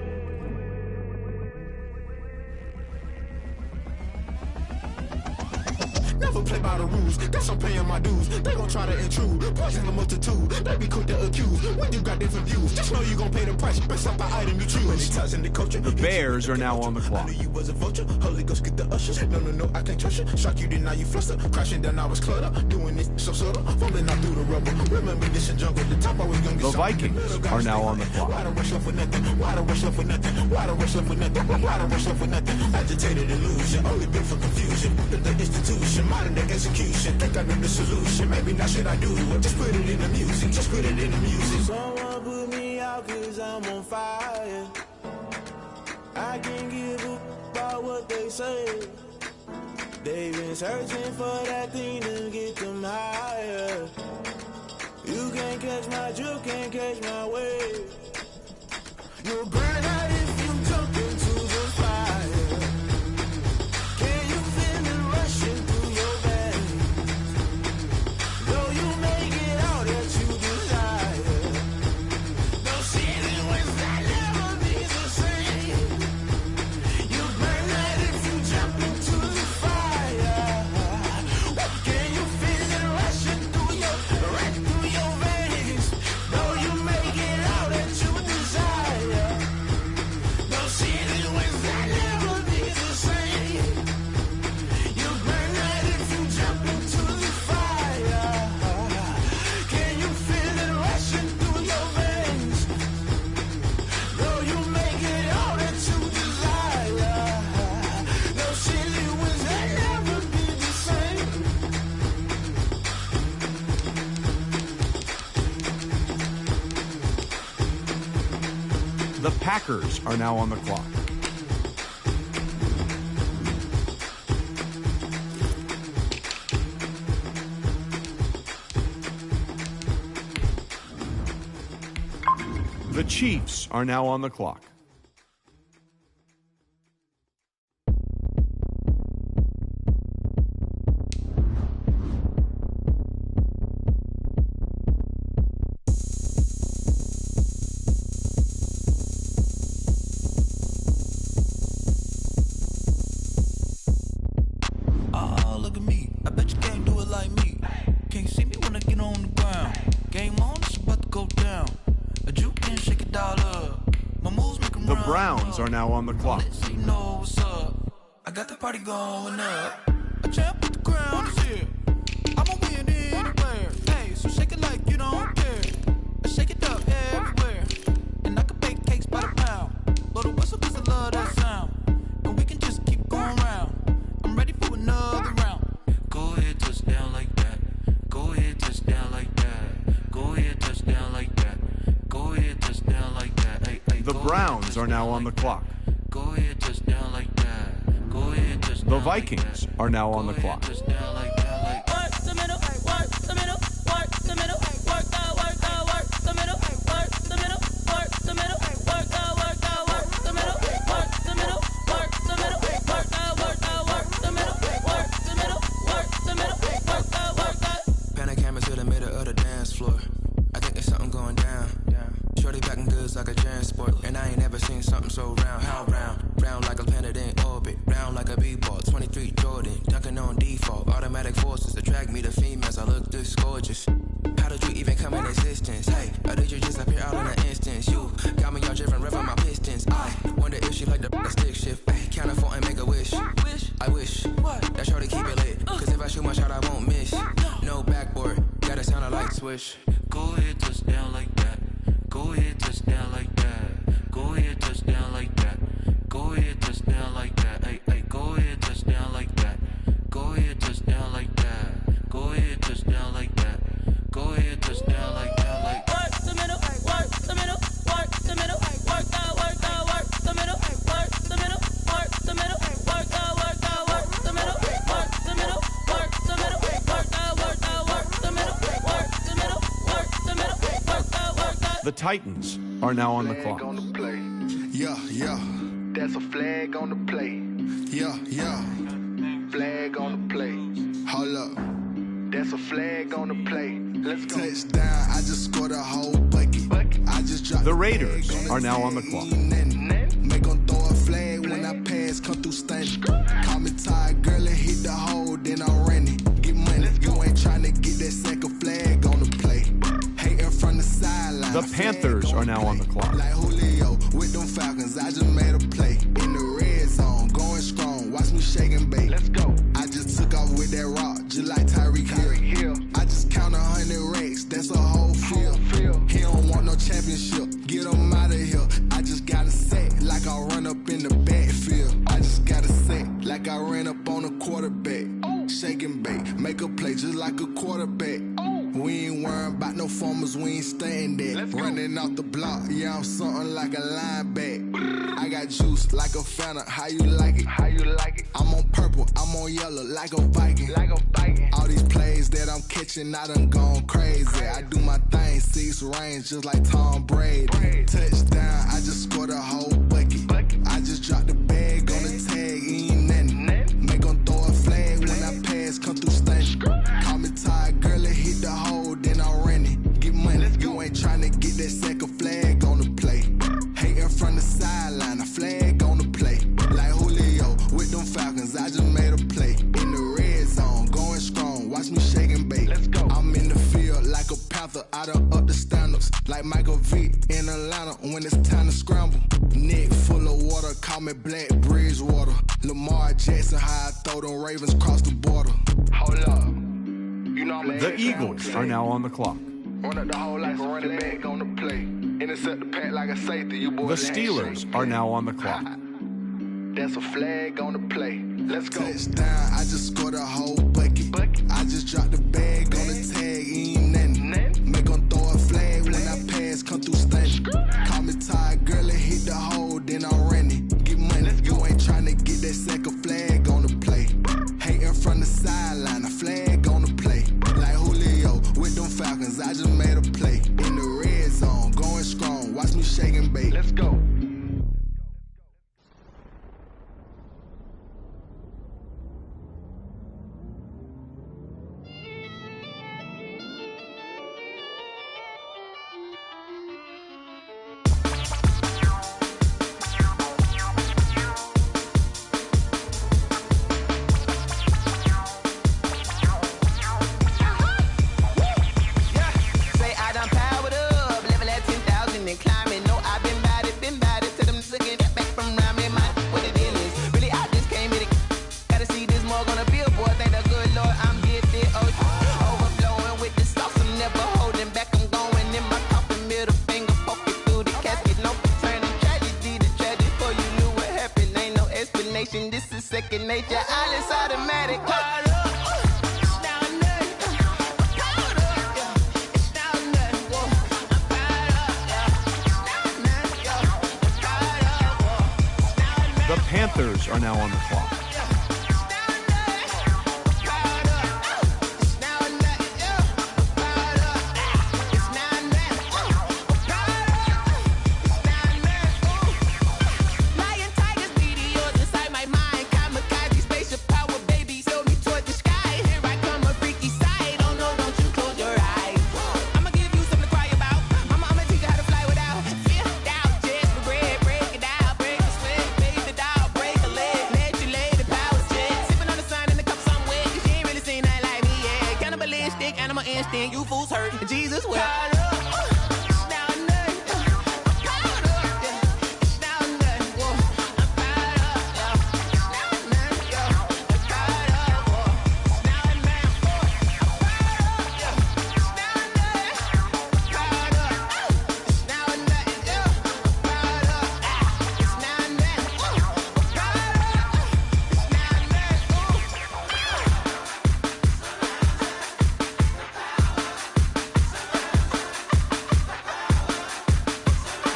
Never play by the rules, that's I'm paying my dues. They gon' try to intrude, poison the multitude. They be quick to accuse when you got different views. Just know you gon' pay the price based off the item you choose. Many ties in the culture. The Bears are now on the clock. I knew you was a vulture. Holy Ghost get the ushers. No, I can't trust you. Shock you, then now you fluster. Crashing down, I was cluttered. Doing this so subtle, falling out through the rubble. Remember this in jungle, the top I was young. The Vikings are now on the clock. Why the rush left for nothing? Why the rush left for nothing? Why the rush left for nothing? Why the rush left for nothing? Agitated illusion, only built for confusion. The institution, modern day execution. Think I know the solution. Maybe not should I do it? Just put it in the music. Just put it in the music. Someone put me out cause I'm on fire. I can't give a about what they say. They've been searching for that thing to get them higher. You can't catch my drift, can't catch my wave. You'll burn out if you jump into the fire. Can you feel it rushing through your veins? Though you may get all that you desire, no ceiling was that never be the same. You burn out if you jump into the fire. The Packers are now on the clock. The Chiefs are now on the clock. Oh, look at me. I bet you can't do it like me. Can't see me when I get on the ground. Game on, it's about to go down. A juke and shake it all up. My moves make 'em The run Browns up. are now on the clock. So you know what's up. I got the party going up. A champ with the crown is here. I'ma win anywhere. Hey, so shake it like you don't care. I shake it up everywhere. And I can bake cakes by the pound. Blow the whistle 'cause I love that sound. And we can just keep going round. I'm ready for another round. Go ahead, touch down like that. Go ahead, touch down like that. Go ahead, touch down like that. Go ahead, touch down like that. Hey, hey, The Browns are now on the clock. go ahead, touch down like that. Go ahead, touch down The Vikings are now on the clock. touch down like that. Like work the middle, work the middle, work the middle, work out, work out, work the middle, work the middle, work the middle, work out, work out, work the middle, work the middle, work the middle, work out, work out, work the middle, work the middle, work the middle, work out, work out. Panic cameras to the middle of the dance floor. I think there's something going down. Shorty packing goods like a transport, and I ain't never seen something so round. How round? Round like a planet in orbit, round like a b-ball. 23 Jordan, dunking on default. Automatic forces attract me to females. I look this gorgeous. How did you even come in existence? Hey, or did you just appear out in an instance? You got me all driven, revving my pistons. I wonder if she like the stick shift. Hey, count a 4 and make a wish. I wish that shorty keep it lit. 'Cause if I shoot my shot, I won't miss. No backboard, gotta sound a light swish. Go ahead, touch down like that. Go ahead, touch down like that. Go ahead, touch down like that. Go ahead, touch down like that. Hey, hey, go ahead, touch down like that. Go ahead, touch down like that. Go ahead, touch down like that. Go ahead, touch down like that. Like work the middle, work the middle, work the middle, work out, work out, work the middle, work the middle, work the middle, work out, work out, work the middle, work the middle, work the middle, work out, work out, work the middle, work the middle, work the middle, work out, work out. The Titans are now on the clock. Yeah, yeah. That's a flag on the play. Yeah, yeah. Flag on the play. Hold up. That's a flag on the play. Let's go. Touchdown. I just scored a whole bucket. I just dropped The Raiders are now on the clock. Make them throw a flag when I pass, come through stunning. Call me tired, girl, and hit the hole, then I'm running. Get money. You ain't trying to get that second flag on the play. Hating from the sideline. The Panthers are now on the clock. Like Julio with them Falcons, I just made a play. In the red zone, going strong. Watch me shake and bake. Let's go. I just took off with that rock, just like Tyreek Hill. I just count 100 racks, that's a whole field. He don't want no championship, get him out of here. I just got a set, like I run up in the backfield. I just got a set, like I ran up on a quarterback. Shake and bake, make a play just like a quarterback. We ain't worrying about no formers, we ain't staying there. Running off the block, yeah, I'm something like a lineback. I got juice like a Fanta, how you like it? How you like it? I'm on purple, I'm on yellow, like a Viking. Like a Viking. All these plays that I'm catching, I done gone crazy. I do my thing, 6 range, just like Tom Brady. Touchdown, I just scored a whole bucket. I just dropped the bag on the tag, ain't nothing. Make them throw a flag when I pass, come through stunning. Call me tired, girl, and hit the hole, then I'm running. Get money, you ain't trying to get that second flag on the play. Hating from the sideline, a flag on the play. Like Julio with them Falcons, I just made a play. In the red zone, going strong, watch me shake and bake. Let's go. I'm in the field like a Panther, I done up the standards. Like Michael Vick in Atlanta when it's time to scramble. Neck full of water, call me Black Bridgewater. Lamar Jackson, how I throw them Ravens cross the border. Hold up. You know I'm The Eagles are now on the clock. Run up the hole like a running back on the play. Intercept the pack like a safety, you boys. The Steelers are now on the clock. That's a flag on the play. Let's go. Touchdown, I just scored a whole bucket. I just dropped the bag on the tag, ain't nothing. Make them throw a flag when I pass, come through stunning. Call me tired, girl, and hit mug on a billboard. Thank the good Lord I'm gifted. Overflowing with the sauce. I'm never holding back. I'm going in my coffin. Middle finger poking through the casket. No paternity tragedy. The tragedy for you knew what happened. Ain't no explanation. This is second nature. All is automatic. Caught up. The Panthers are now on the clock. You fools hurt. Jesus will.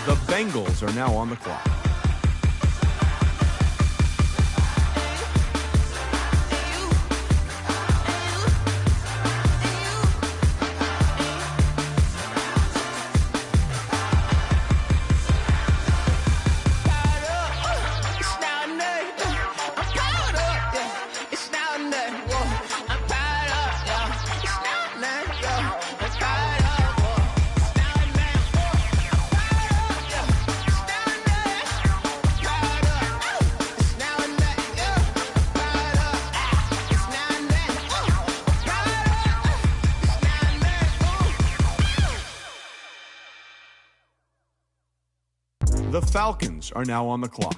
The Bengals are now on the clock. The Falcons are now on the clock.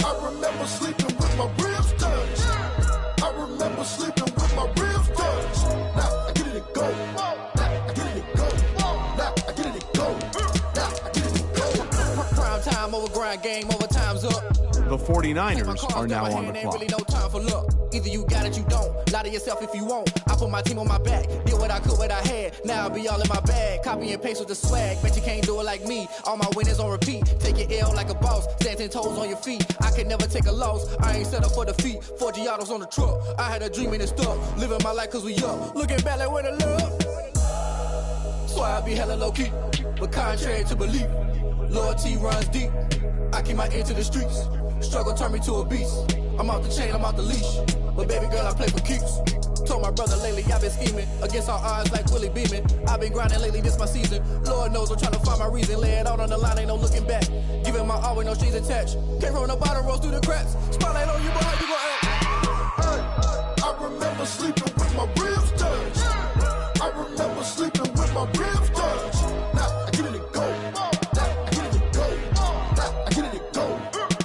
I remember sleeping with my ribs touched. I remember sleeping with my ribs touched. Now I get it and go. Now I get it and go. Now I get it and go. Now I get it and go. Prime time over grind game, over time's up. The 49ers are now on the clock. Really no time for luck. Either you got it, you don't. Lie to yourself if you won't. I put my team on my back. Did what I could, what I had. Now I'll be all in my bag. Copy and paste with the swag. Bet you can't do it like me. All my winners on repeat. Take your L like a boss. Stand 10 toes on your feet. I can never take a loss. I ain't set up for defeat. 4 Giottos on the truck. I had a dream and it stuck. Living my life cause we up. Looking back like where the love. So I be hella low key. But contrary to belief, loyalty runs deep. I keep my ear to the streets. Struggle turned me to a beast. I'm out the chain, I'm out the leash. But baby girl, I play for keeps. Told my brother lately, I've been scheming. Against all odds like Willie Beeman. I've been grinding lately, this my season. Lord knows I'm trying to find my reason. Lay it out on the line, ain't no looking back. Giving my all with no strings attached. Came from the bottom, rose through the cracks. Spotlight on you, boy, how you gon' act? I remember sleeping with my ribs touched. I remember sleeping with my ribs touched. Now I get it and go. Now I get it and go. Now I get it and go.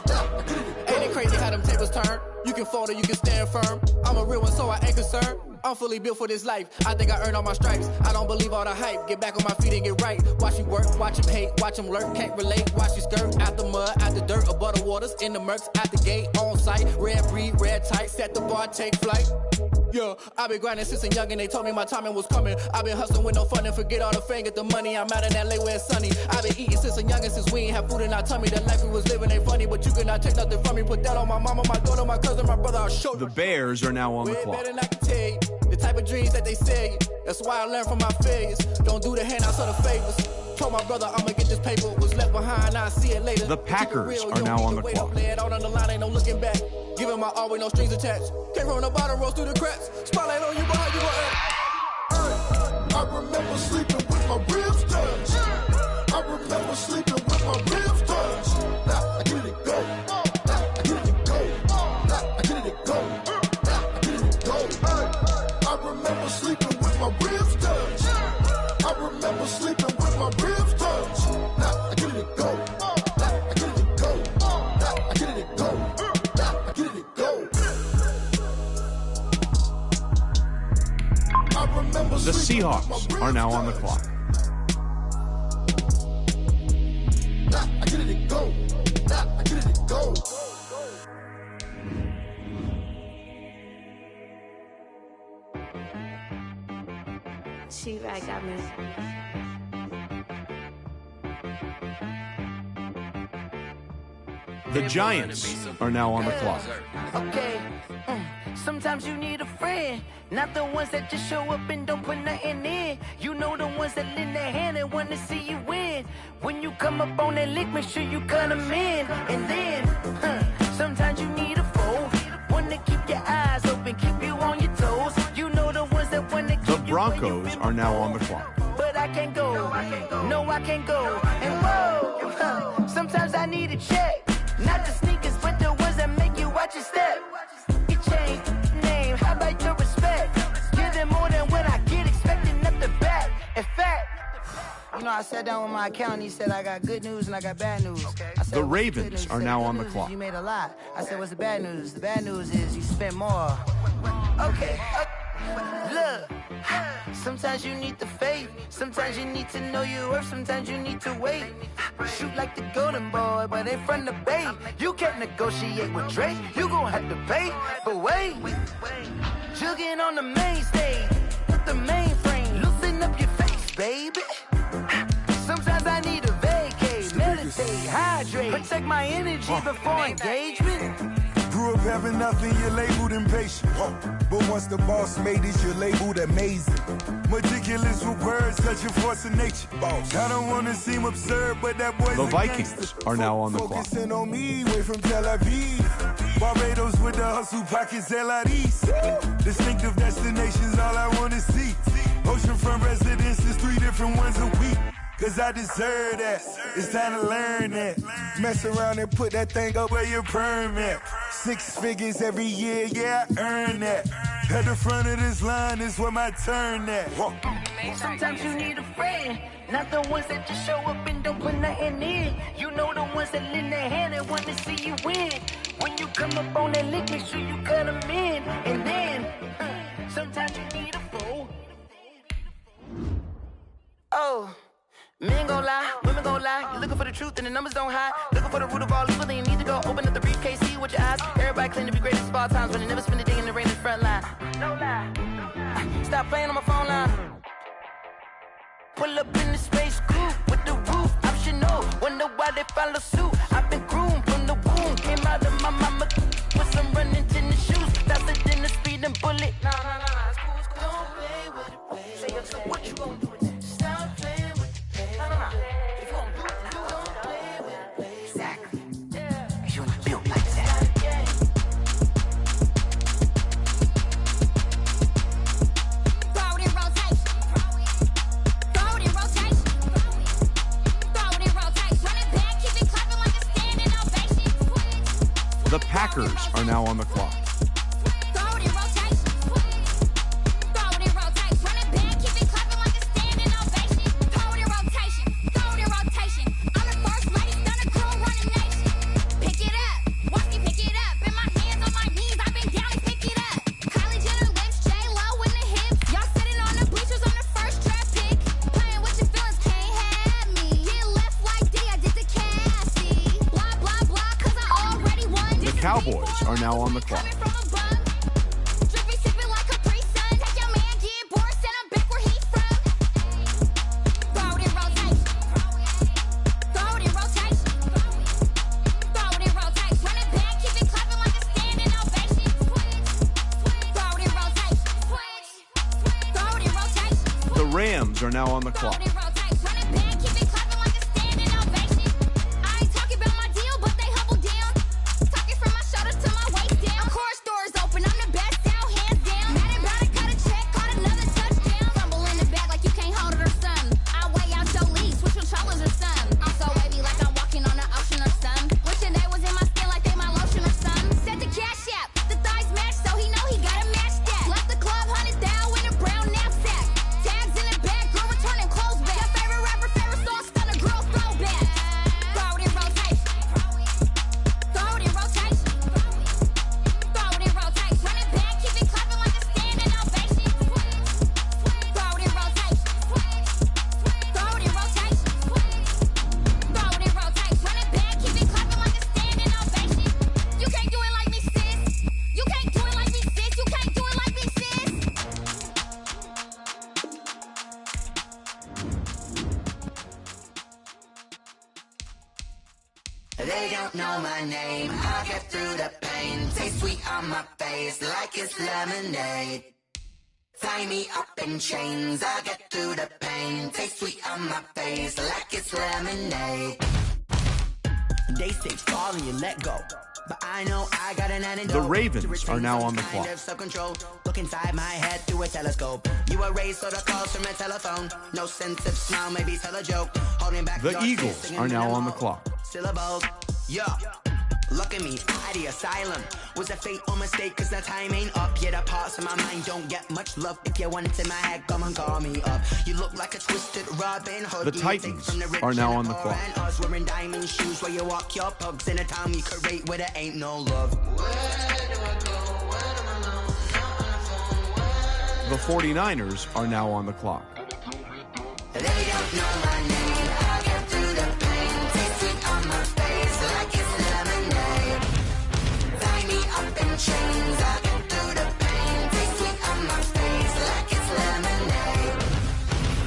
Now I get it and go. Ain't it crazy how them tables turn? You can fold or you can stand firm. I'm a real one, so I ain't concerned. I'm fully built for this life. I think I earned all my stripes. I don't believe all the hype. Get back on my feet and get right. Watch you work, watch him hate, watch him lurk. Can't relate, watch you skirt. Out the mud, out the dirt, above the waters, in the murks, out the gate, on site. Red breed, red tight, set the bar, take flight. Yeah, I been grinding since a youngin', they told me my timing was coming. I been hustling with no fun and forget all the fame, get the money. I'm out in LA where it's sunny. I been eating since a youngin', since we ain't have food in our tummy. The life we was living ain't funny, but you cannot take nothing from me. Put that on my mama, my daughter, my cousin, my brother, I'll show you. The Bears are now on the clock. Better than I can tell you. The type of dreams that they sell you. That's why I learned from my failures. Don't do the handouts or the favors. Told my brother I'ma get this paper. Was left behind, I'll see it later. The Packers are now on the clock. Lay it out on the line, ain't no looking back. Giving my all with no strings attached. Came from the bottom, rose through the cracks. Spotlight on you, boy, how you gon' act? I remember sleeping with my ribs touched. I remember sleeping with my ribs touched. Now I get it and go. Now I get it and go. Now I get it and go. Now I get it and go. I remember sleeping with my ribs touched. I remember sleeping with my ribs touched. Now I get it and go. Now I get it and go. Seahawks are now on the clock. I get it, go. I get it, go. She-Rag got me. The Giants are now on the clock. Okay, sometimes you need a friend, not the ones that just show up and don't put nothing in. You know the ones that lend their hand and want to see you win. When you come up on that lick, make sure you cut them in. And then, sometimes you need a foe, one to keep your eyes open, keep you on your toes. You know the ones that want to keep The Broncos are now on the clock. but I can't go. No, I can't go. And whoa, sometimes I need a check. Not the sneakers, but the ones that make you watch your step. Your chain, name, how about your respect? Give them more than what I get, expecting nothing back. In fact, you know, I sat down with my accountant. He said I got good news and I got bad news. I said, The "What's Ravens good news?" He are said, now "The on good the news is clock. You made a lot. I said, what's the bad news? The bad news is you spent more. Okay. Look, sometimes you need the faith. Sometimes you need to know your worth. Sometimes you need to wait. Shoot like the golden boy, but in front of Bay. You can't negotiate with Drake. You gon' have to pay. But wait, jugging on the main stage with the mainframe. Loosen up your face, baby. Sometimes I need a vacate, meditate, hydrate, protect my energy before engagement. Grew up having nothing, you're labeled impatient. But once the boss made it, you're labeled amazing. Meticulous with words, such a force of nature. I don't want to seem absurd, but that boy's The a Vikings gangster. are now on the clock. Focusing on me, way from Tel Aviv. Barbados with the hustle pockets, LIDs. Distinctive destinations, all I want to see. Oceanfront residences, 3 different ones a week. Cause I deserve that, it's time to learn that. Mess around and put that thing up where your permit. 6 figures every year, yeah, I earn that. At the front of this line is where my turn at. Sometimes you need a friend, not the ones that just show up and don't put nothing in. You know the ones that lend their hand and want to see you win. When you come up on that lick, make sure you cut them in. And then, sometimes you need a fool. Oh. Men gon' lie, women gon' lie. You're looking for the truth and the numbers don't hide. Looking for the root of all evil, then you need to go open up the briefcase, see with your eyes. Everybody claim to be greatest of all times, but they never spend a day in the rain in the front line. No lie. Stop playing on my phone line. Pull up in the space coupe with the roof optional. Wonder why they follow suit. I've been groomed from the womb. Came out of my mama with some running tennis shoes. Faster than the speeding bullet. Nah, it's cool, it's cool. Don't play with it, baby. Say what you gon' do with that? Stop playing with it. If you don't do it, you don't play with it, baby. Exactly. You ain't built like that. Throw it in rotation. Throw it in rotation. Throw it in rotation. Run it back, keep it clapping like a standing ovation. The Packers are now on the clock. Throw it in rotation. Throw it in rotation. Run it back, keep it clapping like a standing ovation. Throw it in rotation. Throw it in rotation. I'm the first lady, stunner crew, running nation. Pick it up. Watch me pick it up. In my hands, on my knees, I've been down and pick it up. Kylie Jenner lips, J-Lo in the hips. Y'all sitting on the bleachers on the first draft pick. Playing with your feelings, can't have me. Get left like D, I did the Cassie. Blah, blah, blah, cause I already won. The Cowboys are now on the clock. Drippy, sipping like a pre-sun. Take your man, get bored, send him back where he from. Throw it in rotation. Throw it in rotation. Throw it in rotation. Run it back, keep it clapping like a standing ovation. Throw it in rotation. Throw it in rotation. The Rams are now on the clock. Run it back, keep it clapping like a standing ovation. I ain't talking about my deal, but they humble down. Talking from my shoulders to my waist down. Of course, doors open, I'm the best out, hands down. Mad about it, cut a check, caught another touchdown. Fumble in the bag like you can't hold it or something. I weigh out your league, switch controllers or something. I'm so wavy like I'm walking on the ocean or something. Wishing they was in my skin like they my lotion or something. Set the cash app, the thighs match, so he know he gotta match that. Left the club, 100,000 in a brown knapsack. Tags in the bag, girl returning clothes back. They don't know my name. I get through the pain. Taste sweet on my face like it's lemonade. Tie me up in chains. I get through the pain. Taste sweet on my face like it's lemonade. They say fall and you let go, but I know I got an antidote. The Ravens are now on the clock. Self-control. Look inside my head through a telescope. You erase all the calls from a telephone. No sense of smile, maybe tell a joke. Holding back the Eagles are now on the clock. Syllables, yeah. Look at me, out the asylum. Was a fate or mistake, cause the time ain't up. Yet the parts of my mind don't get much love. If you want in my head, come and call me up. You look like a twisted Robin Hood. The Titans are now on the clock. Us wearing diamond shoes where you walk your pugs in a town you create where there ain't no love. The 49ers are now on the clock. They don't know my name. I get through the pain. Taste sweet on my face like it's lemonade. Tie me up in chains. I get through the pain. Taste sweet on my face like it's lemonade.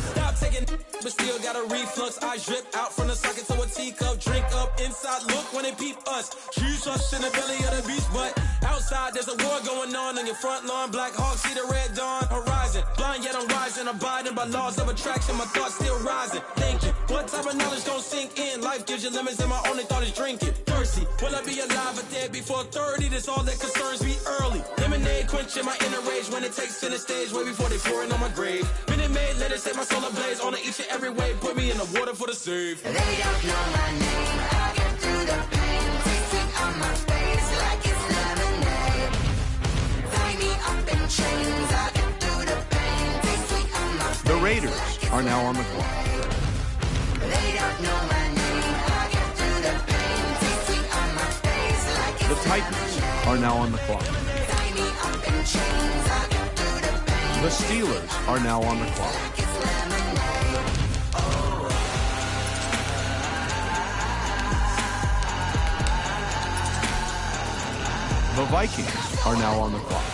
Stop taking, but still got a reflux. I drip out from the socket to a teacup. Drink up inside, look when they peep us. Huge us in the belly of the beast, but outside there's a war going on your front lawn. Black Hawk, see the red dawn horizon. Blind yet I'm rising, abiding by laws of attraction. My thoughts still rising. Thinking, what type of knowledge gon' sink in? Life gives you limits and my only thought is drinking. Thirsty, will I be alive or dead before 30? That's all that concerns me early. Lemonade quenching my inner rage when it takes center stage way before they pour it on my grave. Minute Maid, let it set my soul ablaze on each and every way. Put me in the water for the save. They don't know my name. I get through the pain. Taste sweet on my face like it's lemonade. Tie me up in chains. I get through the pain. Taste sweet on my face. The Raiders are now on the clock. They don't know my name. I get through the pain. Taste sweet on my face like it's The Titans are now on the clock. tie me up in chains. I get through the pain. The Steelers are now on the clock. It's lemonade. The Vikings are now on the clock.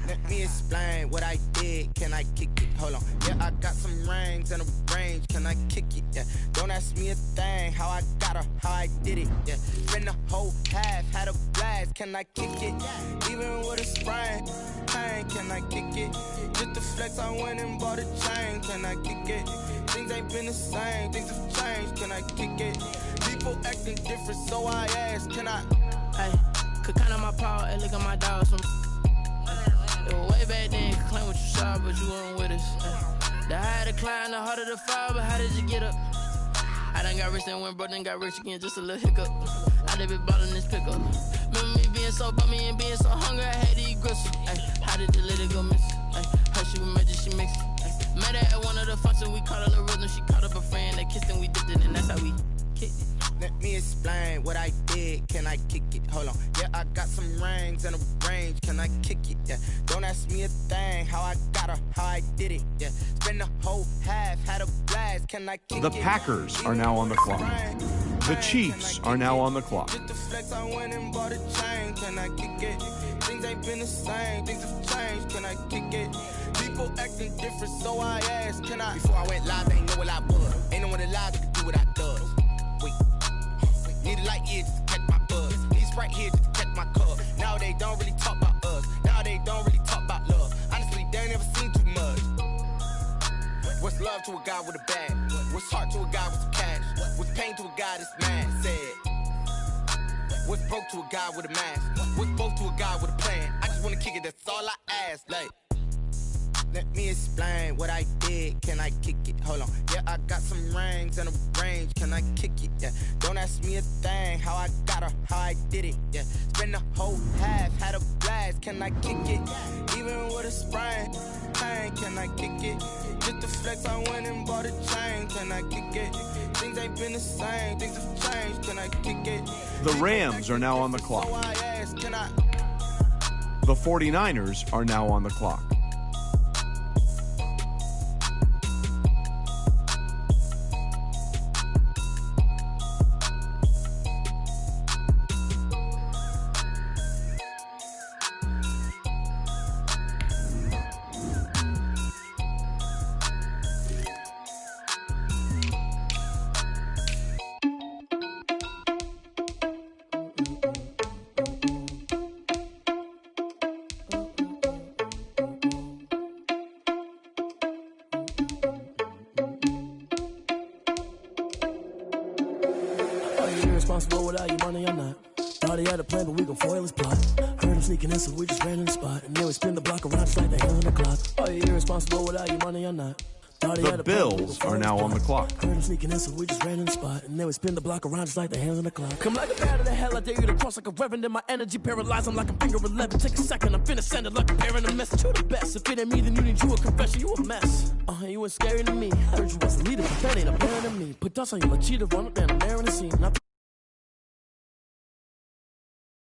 Let me explain what I did. Can I kick it? Hold on. Yeah, I got some rings and a range. Can I kick it? Yeah. Don't ask me a thing. How I got her, how I did it. Yeah. Spend the whole half, had a blast. Can I kick it? Even with a sprain, pain. Can I kick it? Just to flex, I went and bought a chain. Can I kick it? Things ain't been the same. Things have changed. Can I kick it? People acting different, so I asked. Can I? Hey, could count on my power and look at my dogs from. It was way back then, could claim what you saw, but you weren't with us. The higher the climb, the harder the fall, but how did you get up? I done got rich and went broke, then got rich again, just a little hiccup. I done been ballin' this pickup. Remember me being so bummy and being so hungry, I had to eat gristle. Ay, how did the lady go miss? Ay, her she was magic, she mixed. Ay, met her at one of the functions, we caught her the rhythm, she caught up a friend, they kissed and we dipped it, and that's how we kicked it. Let me explain what I did. Can I kick it? Hold on. Yeah, I got some rings and a range. Can I kick it? Yeah. Don't ask me a thing. How I got her, how I did it. Yeah. Spend the whole half, had a blast. Can I kick The it? Packers are now on the clock. The Chiefs are now on the clock. Just to flex, I went and bought a chain. Can I kick it? Things ain't been the same. Things have changed. Can I kick it? People acting different, so I asked. Can I? Before I went live, they ain't know what I was. Ain't no one alive that could do what I does. Wait. Need a light here just to catch my buzz. Need Sprite here just to catch my cup. Now they don't really talk about us. Now they don't really talk about love. Honestly, they ain't never seen too much. What's love to a guy with a bag? What's heart to a guy with some cash? What's pain to a guy that's mad? Said. What's broke to a guy with a mask? What's both to a guy with a plan? I just wanna kick it, that's all I ask. Like, let me explain what I did. Can I kick it? Hold on. Yeah, I got some rings and a range. Can I kick it? Yeah. Don't ask me a thing. How I got her, how I did it. Yeah. Spend the whole half, had a blast. Can I kick it? Even with a sprain, pain. Can I kick it? Just to flex, I went and bought a chain. Can I kick it? Things ain't been the same. Things have changed. Can I kick it? The Rams are now on the clock. So I asked, can I? The 49ers are now on the clock. irresponsible without your money or not. Thought he had a plan, but we gon' foil his plot. Heard him sneaking in, so we just ran in the spot. And then we spin the block around just like the hand on the clock. Are you irresponsible without your money or not? The Bills are now on the clock. Heard him sneaking in, so we just ran in the spot. And then we spin the block around just like the hands on the clock. Come like a bat of the hell, I dare you to cross like a reverend. In my energy paralyzed, I'm like a finger 11. Take a second, I'm finna send it like a parent a message. You the best, if it ain't me, then you need you a confession. You a mess, you ain't scary to me. Heard you was a leader, but that ain't apparent to me. Put dust on you like cheetah, run up down the air in the scene.